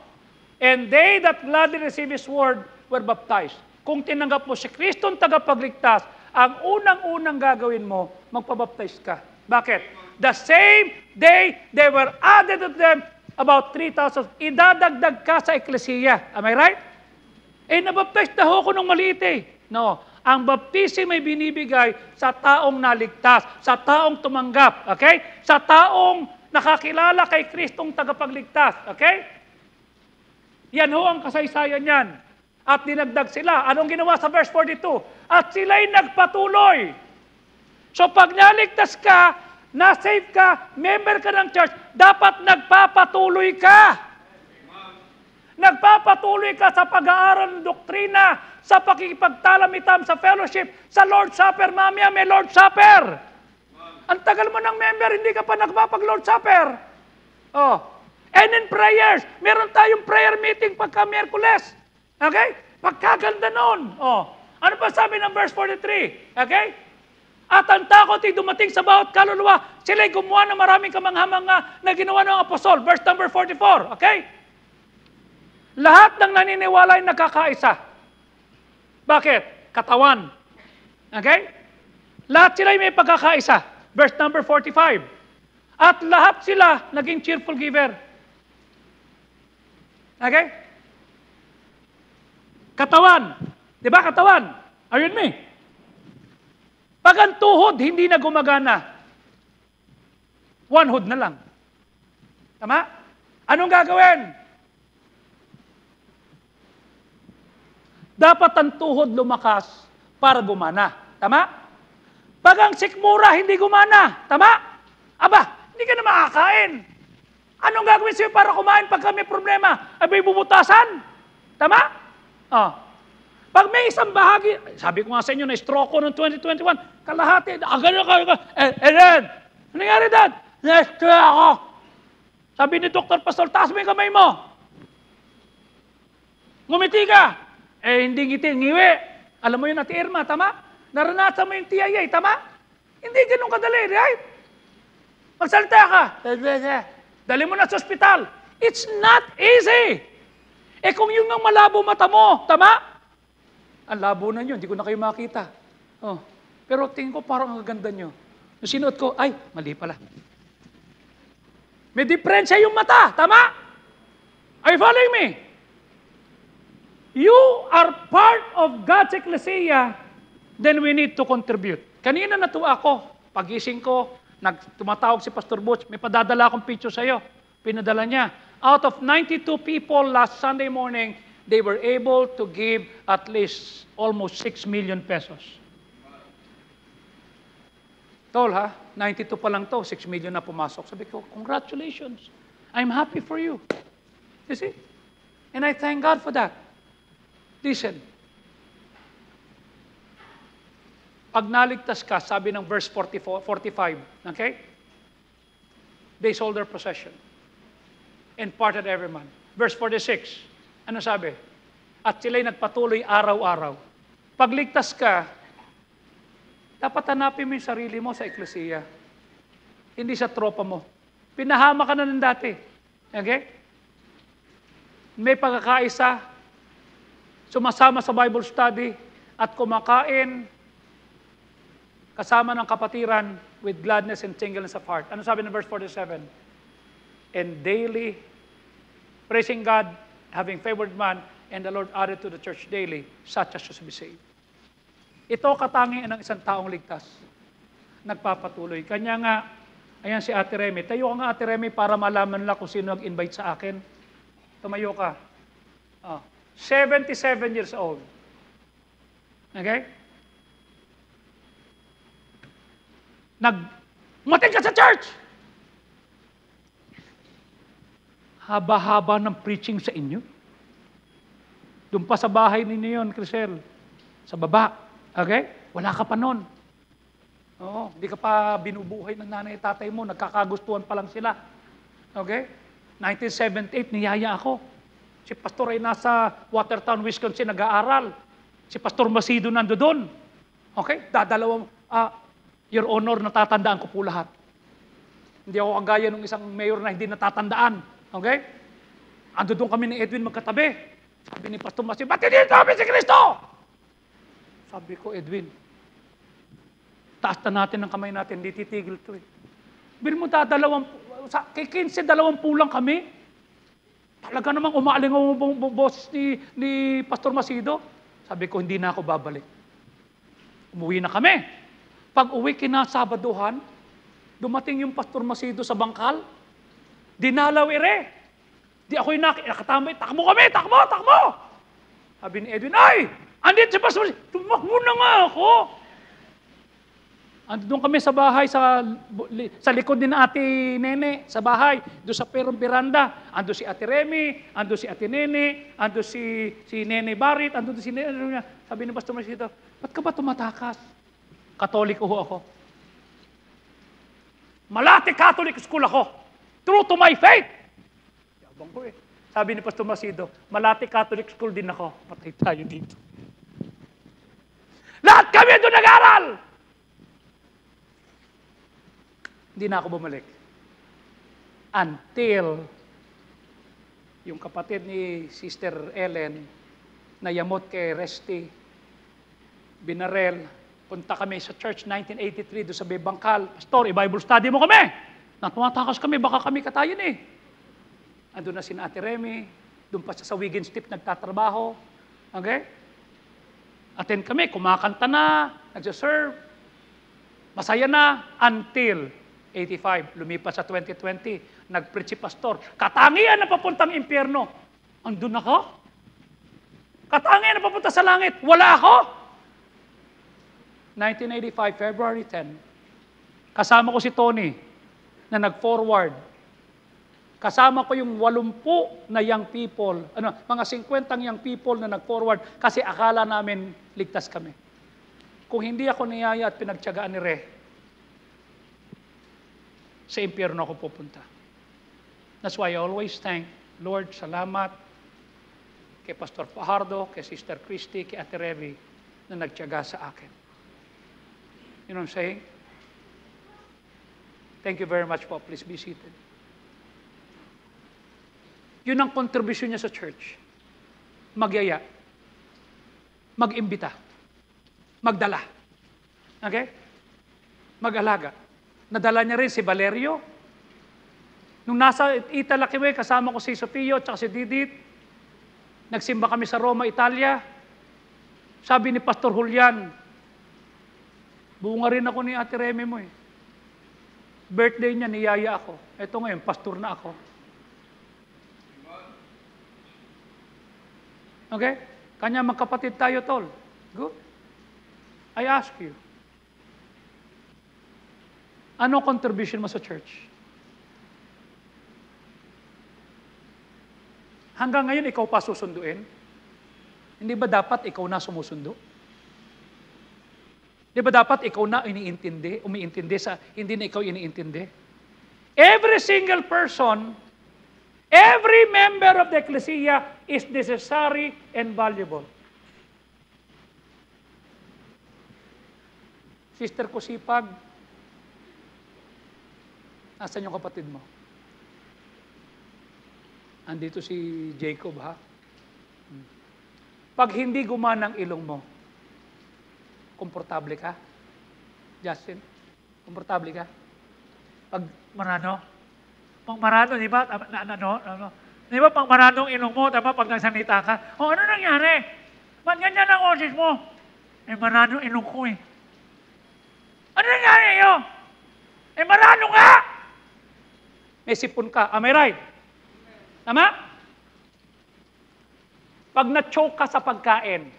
And they that gladly receive His word were baptized. Kung tinanggap mo si Kristo ang tagapagligtas, ang unang-unang gagawin mo, magpabaptize ka. Bakit? The same day they were added to them about 3,000. Idadagdag ka sa Ecclesia. Am I right? Nabaptize na ho ko nung maliit eh. No. Ang baptism ay binibigay sa taong naligtas, sa taong tumanggap. Okay? Sa taong nakakilala kay Kristong tagapagligtas. Okay? Yan ho ang kasaysayan yan. At dinagdag sila. Anong ginawa sa verse 42? At sila'y nagpatuloy. So pag naligtas ka, na-save ka, member ka ng church, dapat nagpapatuloy ka. Nagpapatuloy ka sa pag-aaral ng doktrina, sa pakikipagtalamitam sa fellowship, sa Lord's Supper. Mamaya may Lord's Supper. Ang tagal mo ng member, hindi ka pa nagpapag-Lord's Supper. Oh. And in prayers, meron tayong prayer meeting pagka Miyerkules. Okay? Pagkaganda nun. Oh. Ano pa sabi ng verse 43? Okay? At ang takot ay dumating sa bawat kaluluwa. Sila'y gumawa ng maraming kamangha-mangha na ginawa ng apostol. Verse number 44. Okay? Lahat ng naniniwala ay nagkakaisa. Bakit? Katawan. Okay? Lahat sila ay may pagkakaisa. Verse number 45. At lahat sila naging cheerful giver. Okay? Katawan. Di ba katawan? Are you with me? Pag ang tuhod, hindi na gumagana. One hood na lang. Tama? Anong gagawin? dapat ang tuhod lumakas para gumana. Tama? Pag ang sikmura hindi gumana, tama? Aba, hindi ka na makakain. Anong gagawin sa'yo para kumain pag may problema? Abay, bubutasan. Tama? Oh. Pag may isang bahagi, sabi ko nga sa inyo, na-stroke ko noong 2021, kalahati, gano'n. Then, ano nangyari, Dad? Na-stroke ako. Sabi ni Dr. Pastor, taas mo yung kamay mo. Ngumiti ka. Hindi ngiti, ngiwi. Alam mo yun, Ate Irma, tama? Naranasan mo yung TIA, tama? Hindi ganun kadali, right? Magsalita ka. Dali mo na sa ospital. It's not easy. Kung yung ang malabo mata mo, tama? Ang labo na nyo, hindi ko na kayo makita. Oh. Pero tingin ko parang ang ganda nyo. Yung sinuot ko, ay, mali pala. May diferensya yung mata, tama? Are you following me? You are part of God's ecclesia, then we need to contribute. Kanina natuwa ako, pagising ko, tumatawag si Pastor Butch, may padadala akong picture sa'yo. Pinadala niya. Out of 92 people last Sunday morning, they were able to give at least almost 6 million pesos. Tol ha, 92 pa lang to, 6 million na pumasok. Sabi ko, congratulations. I'm happy for you. You see? And I thank God for that. Listen. Pag naligtas ka, sabi ng verse 45, okay? They sold their possession and parted every man. Verse 46, ano sabi? At sila'y nagpatuloy araw-araw. Pag ligtas ka, dapat hanapin mo yung sarili mo sa eklesiya. Hindi sa tropa mo. Pinahama ka na ng dati. Okay? May pagkakaisa, sumasama sa Bible study, at kumakain kasama ng kapatiran with gladness and singleness of heart. Ano sabi ng verse 47? And daily, praising God, having favored man, and the Lord added to the church daily, such as shall be saved. Ito katangian ng isang taong ligtas. Nagpapatuloy. Kanya nga, ayan si Ate Remy. Tayo ka nga, Ate Remy, para malaman nila kung sino nag-invite sa akin. Tumayo ka. 77 years old. Okay? Umating ka sa church! Haba-haba ng preaching sa inyo. Doon pa sa bahay ninyo yun, Crisel. Sa baba. Okay? Wala ka pa nun. Oo, hindi ka pa binubuhay ng nanay at tatay mo. Nagkakagustuhan pa lang sila. Okay? 1978, niyaya ako. Si Pastor ay nasa Watertown, Wisconsin, nag-aaral. Si Pastor Macido nando doon. Okay? Your Honor, natatandaan ko po lahat. Hindi ako kagaya ng isang mayor na hindi natatandaan. Okay? Ando doon kami ni Edwin magkatabi. Sabi ni Pastor Macido, ba't hindi sabi si Kristo? Sabi ko, Edwin, taas na natin ang kamay natin, hindi titigil ito eh. Bil mo kay 15, 20 lang kami. Talaga namang umaaling ang boses ni Pastor Macido. Sabi ko, hindi na ako babalik. Umuwi na kami. Pag uwi kinasabaduhan, dumating yung Pastor Macido sa bangkal, dinalaw ere. Di ako'y nakatambay, takbo kami, takbo! Sabi ni Edwin, ay! Andito si Pastor Macido, tumakbo na nga ako. Ando doon kami sa bahay, sa likod din Ate Nene, sa bahay, doon sa perong beranda. Ando si Ate Remy, ando si Ate Nene, ando si Nene Barit, ando si Nene. Sabi ni Pastor Macido, ba't ka ba tumatakas? Katoliko ho ako. Malate Catholic School ako. True to my faith. Yabang ko eh. Sabi ni Pastor Macido, Malate Catholic School din ako. Patay tayo dito. Lahat kami doon nag-aral! Hindi na ako bumalik. Until yung kapatid ni Sister Ellen na yamot kay Resty, binarel, punta kami sa church 1983 doon sa Bangkal. Pastor, i-Bible study mo kami. Tumatakas kami, baka kami katayin eh. Andun na si Ate Remy, doon pa sa Wiggins Tip nagtatrabaho. Okay? Attend kami, kumakanta na, nagsaserve. Masaya na until 85, lumipas sa 2020, nag-preach si Pastor. Katangian na papuntang impyerno. Andun ako? Katangian na papunta sa langit, wala ako. 1985, February 10, kasama ko si Tony na nag-forward. Kasama ko yung 80 na young people, mga 50 young people na nag-forward kasi akala namin ligtas kami. Kung hindi ako niyaya at pinagtiyagaan ni Re, sa impyerno ako pupunta. That's why I always thank Lord, salamat kay Pastor Fajardo, kay Sister Christy, kay Ate Revi na nagtiyaga sa akin. You know what I'm saying? Thank you very much po. Please be seated. Yun ang contribution niya sa church. Magyaya. Mag-imbita. Magdala. Okay? Mag-alaga. Nadala niya rin si Valerio. Nung nasa Italakiwe, kasama ko si Sofio at si Didit. Nagsimba kami sa Roma, Italia. Sabi ni Pastor Julian, bunga rin ako ni Ate Remy mo eh. Birthday niya, niyaya ako. Ito ngayon, pastor na ako. Okay? Kanya magkapatid tayo, tol. Good. I ask you, ano contribution mo sa church? Hanggang ngayon, ikaw pa susunduin? Hindi ba dapat ikaw na sumusundo? Di ba dapat ikaw na umiintindi sa hindi na ikaw iniintindi? Every single person, every member of the ecclesia is necessary and valuable. Sister Kusipag, nasan yung kapatid mo? Andito si Jacob, ha? Pag hindi gumana ang ilong mo, komportable ka? Justin, komportable ka? Pag marano? Pag marano, di ba? Di ba pag marano ang ilong mo, tama pag nagsanita ka? O ano nangyari? Ba't ganyan ang osis mo? Eh marano ilong ko eh. Ano nangyari yun? Eh marano nga! May sipon ka. Am I right? Tama? Pag na-choke ka sa pagkain,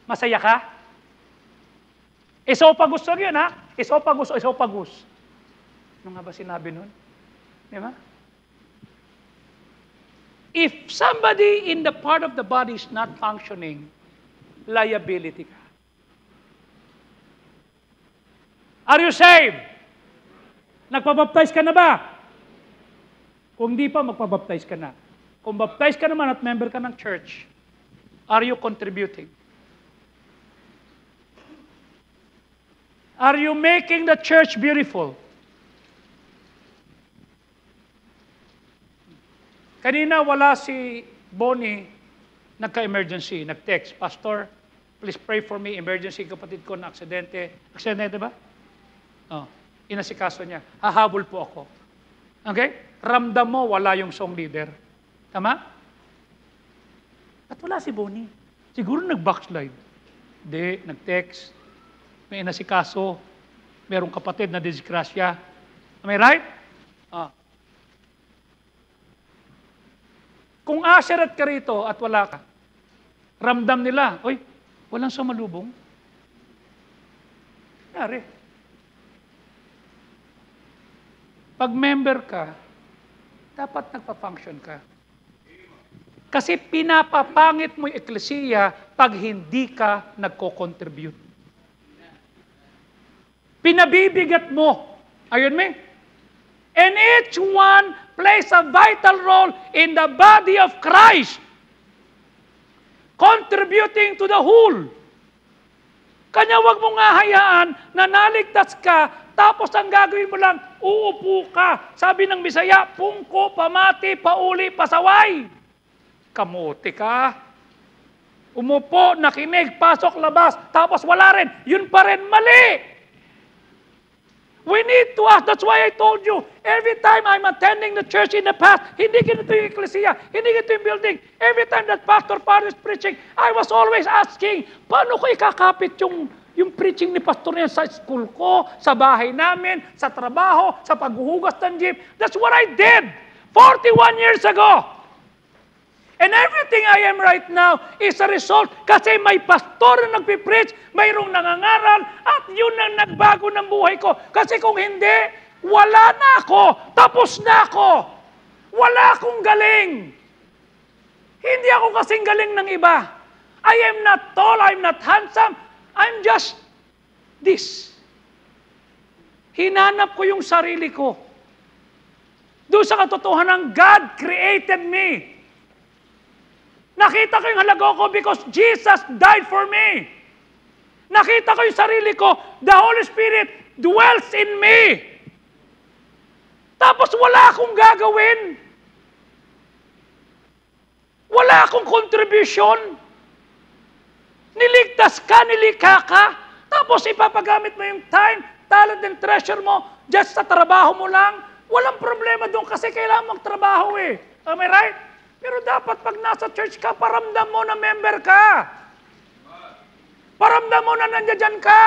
masaya ka? Esophagus yun, ha? Esophagus. Ano nga ba sinabi nun? Di ba? If somebody in the part of the body is not functioning, liability ka. Are you saved? Nagpabaptize ka na ba? Kung di pa, magpabaptize ka na. Kung baptize ka naman at member ka ng church, are you contributing? Are you making the church beautiful? Kanina wala si Bonnie, nagka-emergency, nag-text, Pastor, please pray for me, emergency, kapatid ko na aksidente. Aksidente ba? Oh, inasikaso niya. Hahabol po ako. Okay? Ramdam mo, wala yung song leader. Tama? At wala si Bonnie. Siguro nag-backslide. Hindi, nag-text. May inasikaso, merong kapatid na disgrasya. Am I right? Kung asherat ka rito at wala ka, ramdam nila, oy, walang sumalubong. Nari. Pag member ka, dapat nagpa-function ka. Kasi pinapapangit mo yung eklesiya pag hindi ka nagko-contribute. Pinabibigat mo. Ayun me? And each one plays a vital role in the body of Christ. Contributing to the whole. Kanya wag mo nga hayaan na naligtas ka, tapos ang gagawin mo lang, uupo ka. Sabi ng Bisaya, pungko, pamati, pauli, pasaway. Kamuti ka. Umupo, nakinig, pasok, labas, tapos wala rin. Yun pa rin, mali. We need to ask. That's why I told you, every time I'm attending the church in the past, hindi ganito yung eklesiya, hindi ganito yung building. Every time that Pastor Father is preaching, I was always asking, paano ko ikakapit yung preaching ni Pastor niya sa school ko, sa bahay namin, sa trabaho, sa paghuhugas ng jeep. That's what I did 41 years ago. And everything I am right now is a result kasi may pastor na nagpipreach, mayroong nangangaral, at yun ang nagbago ng buhay ko. Kasi kung hindi, wala na ako. Tapos na ako. Wala akong galing. Hindi ako kasing galing ng iba. I am not tall, I am not handsome. I'm just this. Hinanap ko yung sarili ko. Doon sa katotohanan, God created me. Nakita ko yung halaga ko because Jesus died for me. Nakita ko yung sarili ko, the Holy Spirit dwells in me. Tapos wala akong gagawin. Wala akong contribution. Niligtas ka, nilikha ka, tapos ipapagamit mo yung time, talent and treasure mo just sa trabaho mo lang. Walang problema doon kasi kailangan magtrabaho eh. Am I right? Pero dapat pag nasa church ka, paramdam mo na member ka. Paramdam mo na nandiyan ka.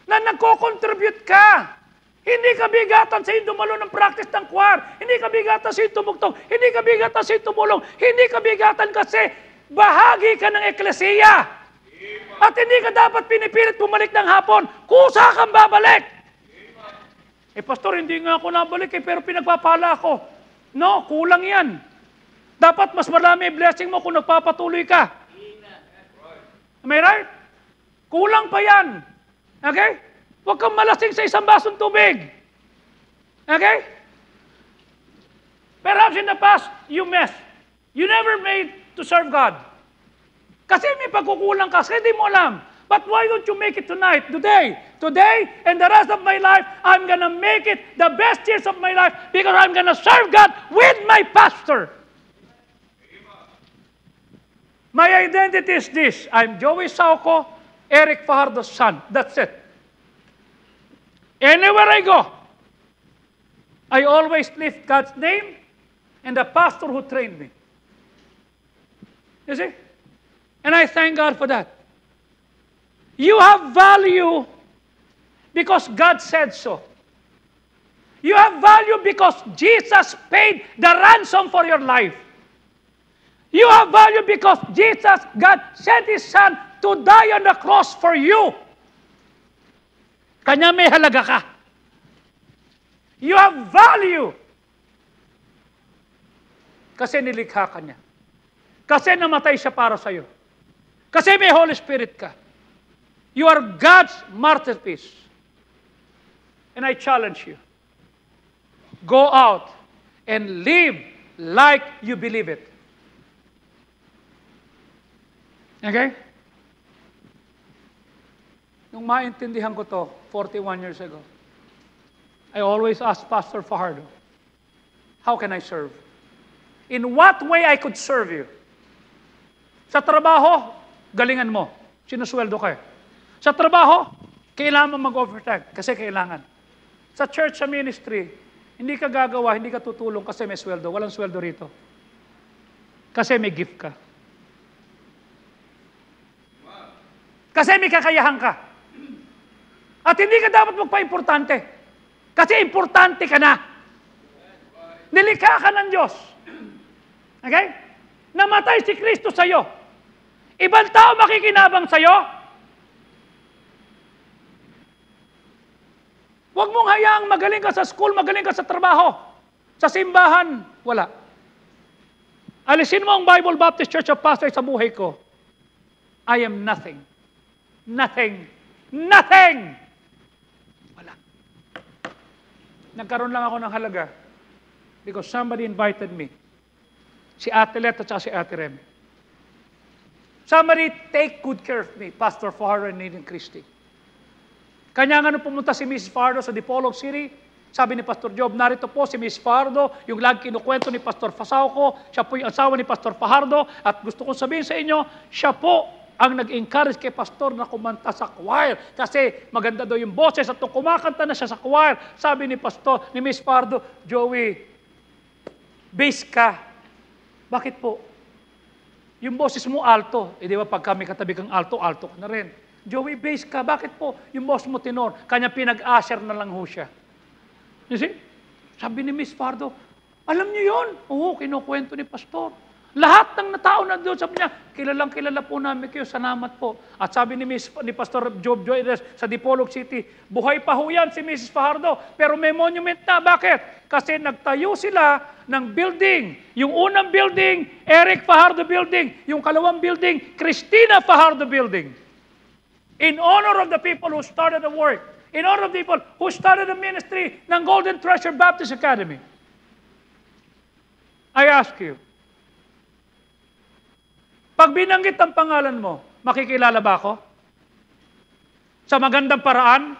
Na nagko-contribute ka. Hindi ka bigatan sa dumalo ng practice ng choir. Hindi ka bigatan sa tumugtog. Hindi ka bigatan sa tumulong. Hindi ka bigatan kasi bahagi ka ng eklesiya. At hindi ka dapat pinipilit bumalik ng hapon. Kusa kang babalik. Pastor, hindi nga ako nabalik pero pinagpapala ako. No, kulang yan. Dapat mas marami blessing mo kung nagpapatuloy ka. Am I right? Kulang pa yan. Okay? Huwag kang malasing sa isang basong tubig. Okay? Perhaps in the past, you messed. You never made to serve God. Kasi may pagkukulang ka, kasi di mo alam. But why don't you make it tonight, today? Today and the rest of my life, I'm gonna make it the best years of my life because I'm gonna serve God with my pastor. My identity is this. I'm Joey Sauco, Eric Fajardo's son. That's it. Anywhere I go, I always lift God's name and the pastor who trained me. You see? And I thank God for that. You have value because God said so. You have value because Jesus paid the ransom for your life. You have value because Jesus, God sent His Son to die on the cross for you. Kanya may halaga ka. You have value. Kasi nilikha ka niya. Kasi namatay siya para sa'yo. Kasi may Holy Spirit ka. You are God's masterpiece. And I challenge you. Go out and live like you believe it. Okay? Nung maintindihan ko to, 41 years ago, I always ask Pastor Fajardo, how can I serve? In what way I could serve you? Sa trabaho, galingan mo. Sinusweldo kayo. Sa trabaho, kailangan mo mag-overtime kasi kailangan. Sa church, sa ministry, hindi ka gagawa, hindi ka tutulong kasi may sweldo. Walang sweldo rito. Kasi may gift ka. Kasi may kakayahan ka. At hindi ka dapat magpa-importante. Kasi importante ka na. Nilikha ka ng Diyos. Okay? Namatay si Kristo sa'yo. Ibang tao makikinabang sa'yo. Huwag mong hayaang magaling ka sa school, magaling ka sa trabaho. Sa simbahan, wala. Alisin mo ang Bible Baptist Church of Pastors sa buhay ko. I am nothing. Nothing. Nothing! Wala. Nagkaroon lang ako ng halaga because somebody invited me. Si Ate Let at si Ate Rem. Somebody take good care of me, Pastor Fajardo and Nadine Christie. Kanya nga nung pumunta si Mrs. Fajardo sa Dipolog City, sabi ni Pastor Job, narito po si Mrs. Fajardo, yung lagi kinukwento ni Pastor Fasauco, siya po yung asawa ni Pastor Fajardo, at gusto kong sabihin sa inyo, siya po ang nag-encourage kay Pastor na kumanta sa choir. Kasi maganda daw yung boses at nung kumakanta na siya sa choir, sabi ni Pastor, ni Mrs. Fajardo, Joey, bass ka. Bakit po? Yung boses mo alto. Di ba pag kami katabi kang alto, alto ka na rin. Joey, bass ka. Bakit po? Yung boss mo tenor. Kanya pinag-usher na lang ho siya. You see? Sabi ni Miss Fardo, alam niyo yun? Oo, kinukwento ni Pastor. Lahat ng tao na doon, sabi niya, kilala po namin kayo, salamat po. At sabi ni Pastor Job Joyres sa Dipolog City, buhay pa ho yan si Mrs. Fajardo, pero may monument na. Bakit? Kasi nagtayo sila ng building. Yung unang building, Eric Fajardo Building. Yung kalawang building, Cristina Fajardo Building. In honor of the people who started the work. In honor of the people who started the ministry ng Golden Treasure Baptist Academy. I ask you, pag binanggit ang pangalan mo, makikilala ba ako? Sa magandang paraan?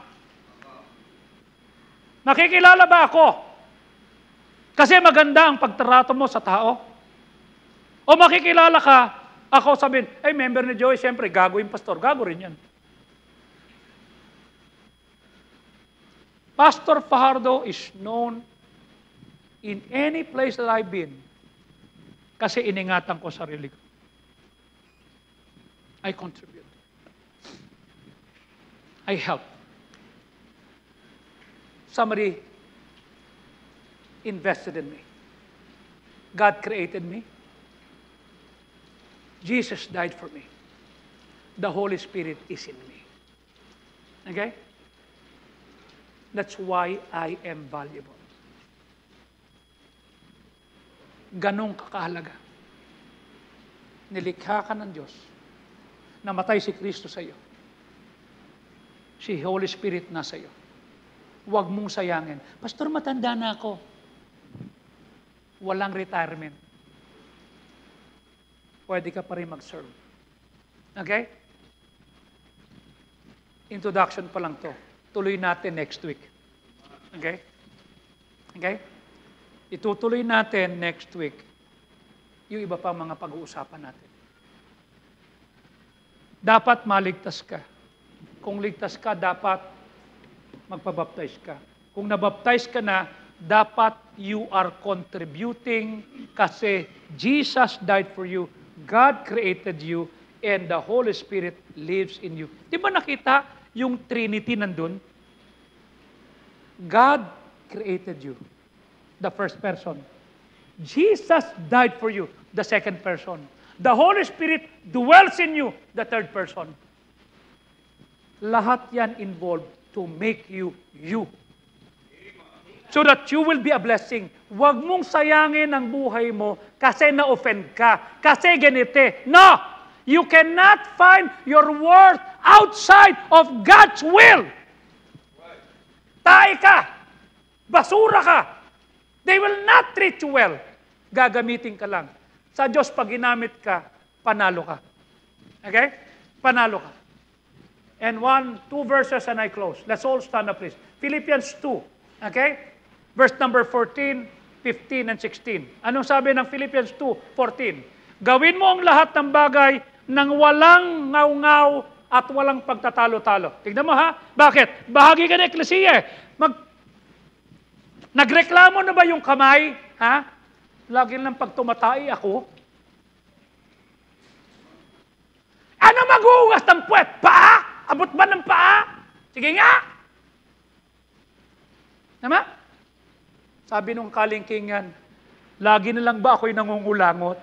Makikilala ba ako? Kasi maganda ang pagtrato mo sa tao? O makikilala ka, ako sabihin, ay member ni Joey, siyempre, gago yung pastor. Gago rin yan. Pastor Fajardo is known in any place that I've been kasi iningatan ko sarili ko. I contribute. I help. Somebody invested in me. God created me. Jesus died for me. The Holy Spirit is in me. Okay? That's why I am valuable. Ganong kakahalaga. Nilikha ka ng Diyos. Namatay si Kristo sa iyo. Si Holy Spirit na sa iyo. Huwag mong sayangin. Pastor, matanda na ako. Walang retirement. Pwede ka pa rin mag-serve. Okay? Introduction pa lang to. Tuloy natin next week. Okay? Okay? Itutuloy natin next week yung iba pang mga pag-uusapan natin. Dapat maligtas ka. Kung ligtas ka, dapat magpabaptize ka. Kung nabaptize ka na, dapat you are contributing kasi Jesus died for you, God created you, and the Holy Spirit lives in you. Di ba nakita yung Trinity nandun? God created you, the first person. Jesus died for you, the second person. The Holy Spirit dwells in you, the third person. Lahat yan involved to make you you. So that you will be a blessing. Huwag mong sayangin ang buhay mo kasi na-offend ka, kasi ganite. No! You cannot find your worth outside of God's will. Tae ka. Basura ka. They will not treat you well. Gagamitin ka lang. Sa Diyos, pag ginamit ka, panalo ka. Okay? Panalo ka. And two verses and I close. Let's all stand up, please. Philippians 2. Okay? Verse number 14, 15, and 16. Anong sabi ng Philippians 2:14? Gawin mo ang lahat ng bagay nang walang ngaw-ngaw at walang pagtatalo-talo. Tignan mo ha? Bakit? Bahagi ka ng eklesiya. Nagreklamo na ba yung kamay? Ha? Lagi lang pag tumatai ako. Ano maghuhugas ng puwet? Paa? Abot ba ng paa? Sige nga. Tama? Sabi nung kalingkingan, lagi na lang ba ako'y nangungulangot?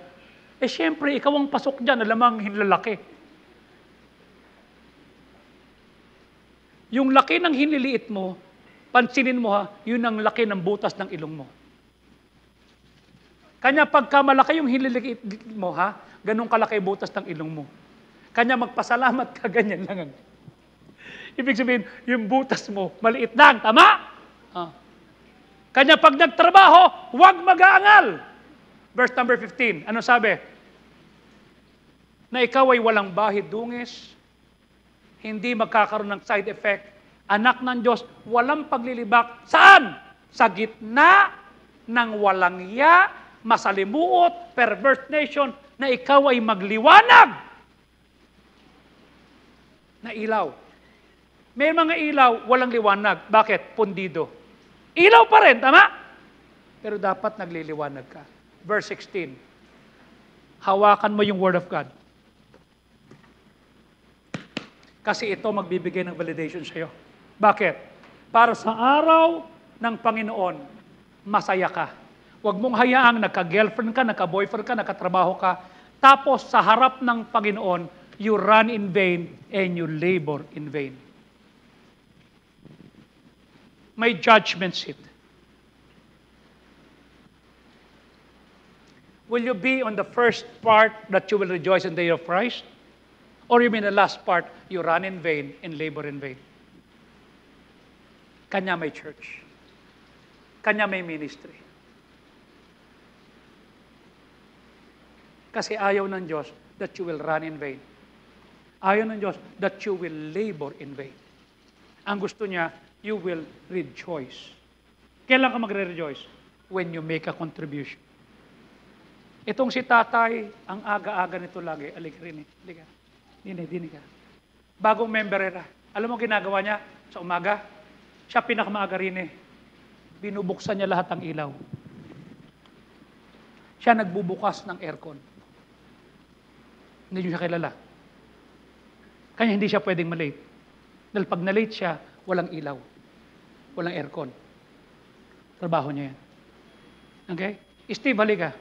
Eh siyempre, ikaw ang pasok dyan, alamang hinlalaki. Yung laki ng hinliliit mo, pansinin mo ha, yun ang laki ng butas ng ilong mo. Kanya pagka malaki yung hinliliit mo ha, ganun kalaki butas ng ilong mo. Kanya magpasalamat ka, ganyan lang. Ibig sabihin, yung butas mo, maliit lang, tama? Kanya pag nagtrabaho, huwag mag-aangal. Verse number 15, ano sabi? Na ikaw ay walang bahid dungis, hindi magkakaroon ng side effect, anak ng Diyos, walang paglilibak. Saan? Sa gitna ng walang ya, masalimuot, perverse nation, na ikaw ay magliwanag na ilaw. May mga ilaw, walang liwanag. Bakit? Pundido. Ilaw pa rin, tama? Pero dapat nagliliwanag ka. Verse 16. Hawakan mo yung Word of God. Kasi ito magbibigay ng validation sa iyo. Bakit? Para sa araw ng Panginoon, masaya ka. Huwag mong hayaang nagka-girlfriend ka, nagka-boyfriend ka, nagkatrabaho ka, tapos sa harap ng Panginoon, you run in vain and you labor in vain. May judgment seat. Will you be on the first part that you will rejoice in the day of Christ? Or you mean the last part, you run in vain and labor in vain? Kanya may church. Kanya may ministry. Kasi ayaw ng Diyos that you will run in vain. Ayaw ng Diyos that you will labor in vain. Ang gusto niya, you will rejoice. Kailan ka magre-rejoice? When you make a contribution. Itong si tatay, ang aga-aga nito lagi, alik rin eh. Dini ka. Bagong member era. Alam mo ginagawa niya sa umaga? Siya pinakamaaga rin eh. Binubuksan niya lahat ng ilaw. Siya nagbubukas ng aircon. Hindi niyo siya kilala. Kanya hindi siya pwedeng malate. Dahil pag na-late siya, walang ilaw. Walang aircon. Trabaho niya yan. Okay? Steve, halika.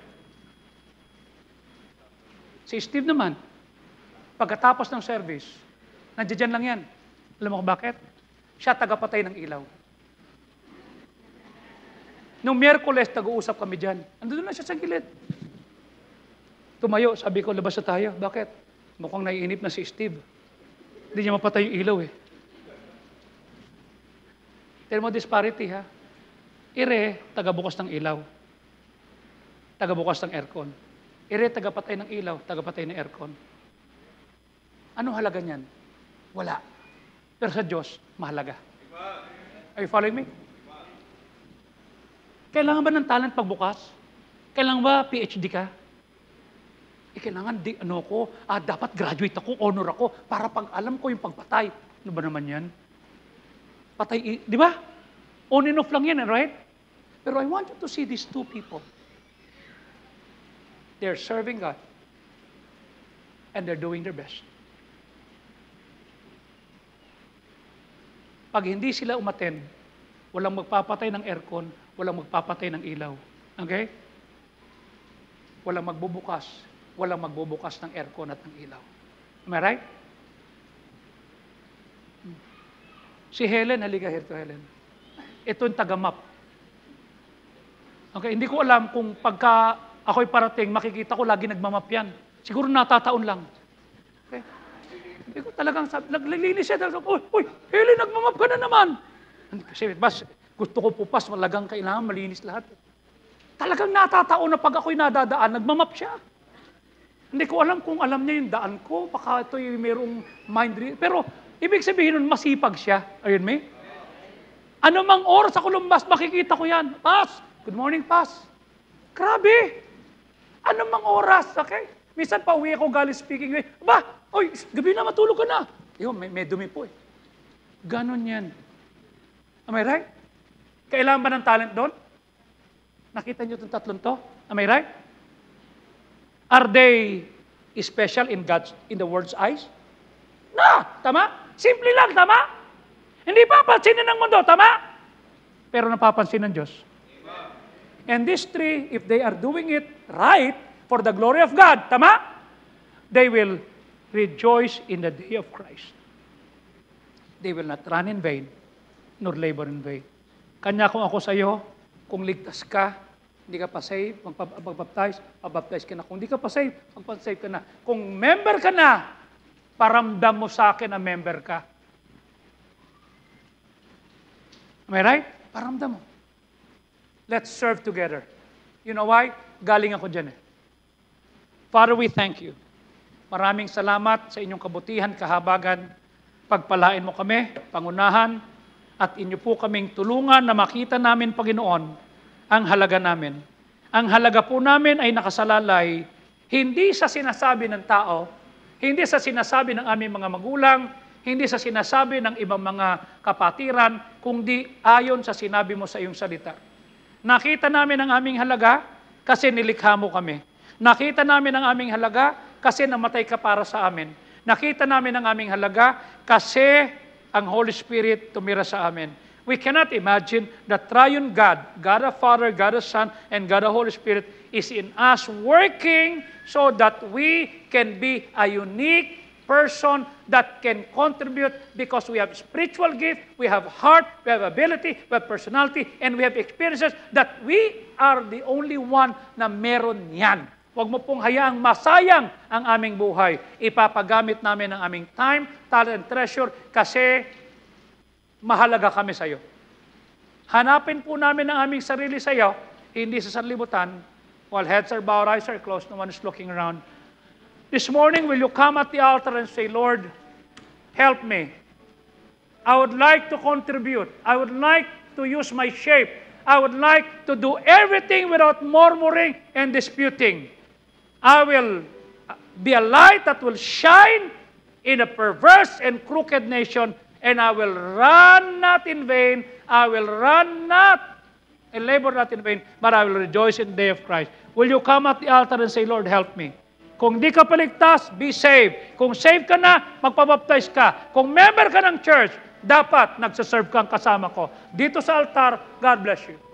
Si Steve naman, pagkatapos ng service, nandiyan lang yan. Alam mo kung bakit? Siya tagapatay ng ilaw. Noong Miyerkules, nag-uusap kami dyan. Andun na siya sa gilid. Tumayo, sabi ko, labas na tayo. Bakit? Mukhang naiinip na si Steve. Hindi niya mapatay yung ilaw eh. Tignan mo disparity ha. Ire, tagabukas ng ilaw. Tagabukas ng aircon. Ire, tagapatay ng ilaw, tagapatay ng aircon. Ano halaga niyan? Wala. Pero sa Diyos, mahalaga. Are you following me? Kailangan ba ng talent pagbukas? Kailangan ba PhD ka? Kailangan dapat graduate ako, honor ako, para pag alam ko yung pagpatay. Ano ba naman yan? Patay, di ba? On and off lang yan, right? Pero I want you to see these two people. They're serving God. And they're doing their best. Pag hindi sila umattend, walang magpapatay ng aircon, walang magpapatay ng ilaw. Okay? Walang magbubukas ng aircon at ng ilaw. Am I right? Si Helen, halika here to Helen. Ito yung taga-map. Okay, hindi ko alam kung pagka ako'y parating, makikita ko lagi nagmamap yan. Siguro natataon lang. Okay? Hindi ko talagang naglilinis siya. Uy, Helen, nagmamap ka na naman. Kasi gusto ko pupas, malagang kailangan malinis lahat. Talagang natataon na pag ako'y nadadaan, nagmamap siya. Hindi ko alam kung alam niya yung daan ko, baka ito'y mayroong mind reading. Pero, ibig sabihin nun, masipag siya. Ayun, may? Ano mang oras sa Columbus, makikita ko yan. Pas! Good morning, Pas. Grabe! Ano mang oras, okay? Minsan pa uwi ako galing speaking. Oy, gabi na, matulog ka na. Yun, may dumi po eh. Ganon yan. Am I right? Kailangan ba ng talent doon? Nakita niyo itong tatlong to? Am I right? Are they special in the world's eyes? No! Tama? Simple lang, tama? Hindi papansinin ng mundo, tama? Pero napapansin ng Diyos. And these three, if they are doing it right, for the glory of God, tama? They will rejoice in the day of Christ. They will not run in vain, nor labor in vain. Kanya kung ako sa iyo, kung ligtas ka, hindi ka pa save, magbaptize ka na. Kung hindi ka pa save, magpa-save ka na. Kung member ka na, paramdam mo sa akin na member ka. Am I right? Paramdam mo. Let's serve together. You know why? Galing ako dyan eh. Father, we thank you. Maraming salamat sa inyong kabutihan, kahabagan. Pagpalain mo kami, pangunahan, at inyo po kaming tulungan na makita namin, Panginoon, ang halaga namin. Ang halaga po namin ay nakasalalay, hindi sa sinasabi ng tao, hindi sa sinasabi ng aming mga magulang, hindi sa sinasabi ng ibang mga kapatiran, kundi ayon sa sinabi mo sa iyong salita. Nakita namin ang aming halaga kasi nilikha mo kami. Nakita namin ang aming halaga kasi namatay ka para sa amin. Nakita namin ang aming halaga kasi ang Holy Spirit tumira sa amin. We cannot imagine the triune God, God the Father, God the Son, and God the Holy Spirit is in us working so that we can be a unique person that can contribute because we have spiritual gift, we have heart, we have ability, we have personality, and we have experiences that we are the only one na meron yan. Huwag mo pong hayaang masayang ang aming buhay. Ipapagamit namin ang aming time, talent, and treasure kasi mahalaga kami sa iyo. Hanapin po namin ang aming sarili sa iyo, hindi sa sanlibutan, while heads are bowed, eyes are closed, no one is looking around. This morning, will you come at the altar and say, Lord, help me. I would like to contribute. I would like to use my shape. I would like to do everything without murmuring and disputing. I will be a light that will shine in a perverse and crooked nation, and I will run not in vain, I will run not and labor not in vain, but I will rejoice in the day of Christ. Will you come at the altar and say, Lord, help me? Kung di ka paligtas, be saved. Kung saved ka na, magpabaptize ka. Kung member ka ng church, dapat nagsaserve kang kasama ko. Dito sa altar, God bless you.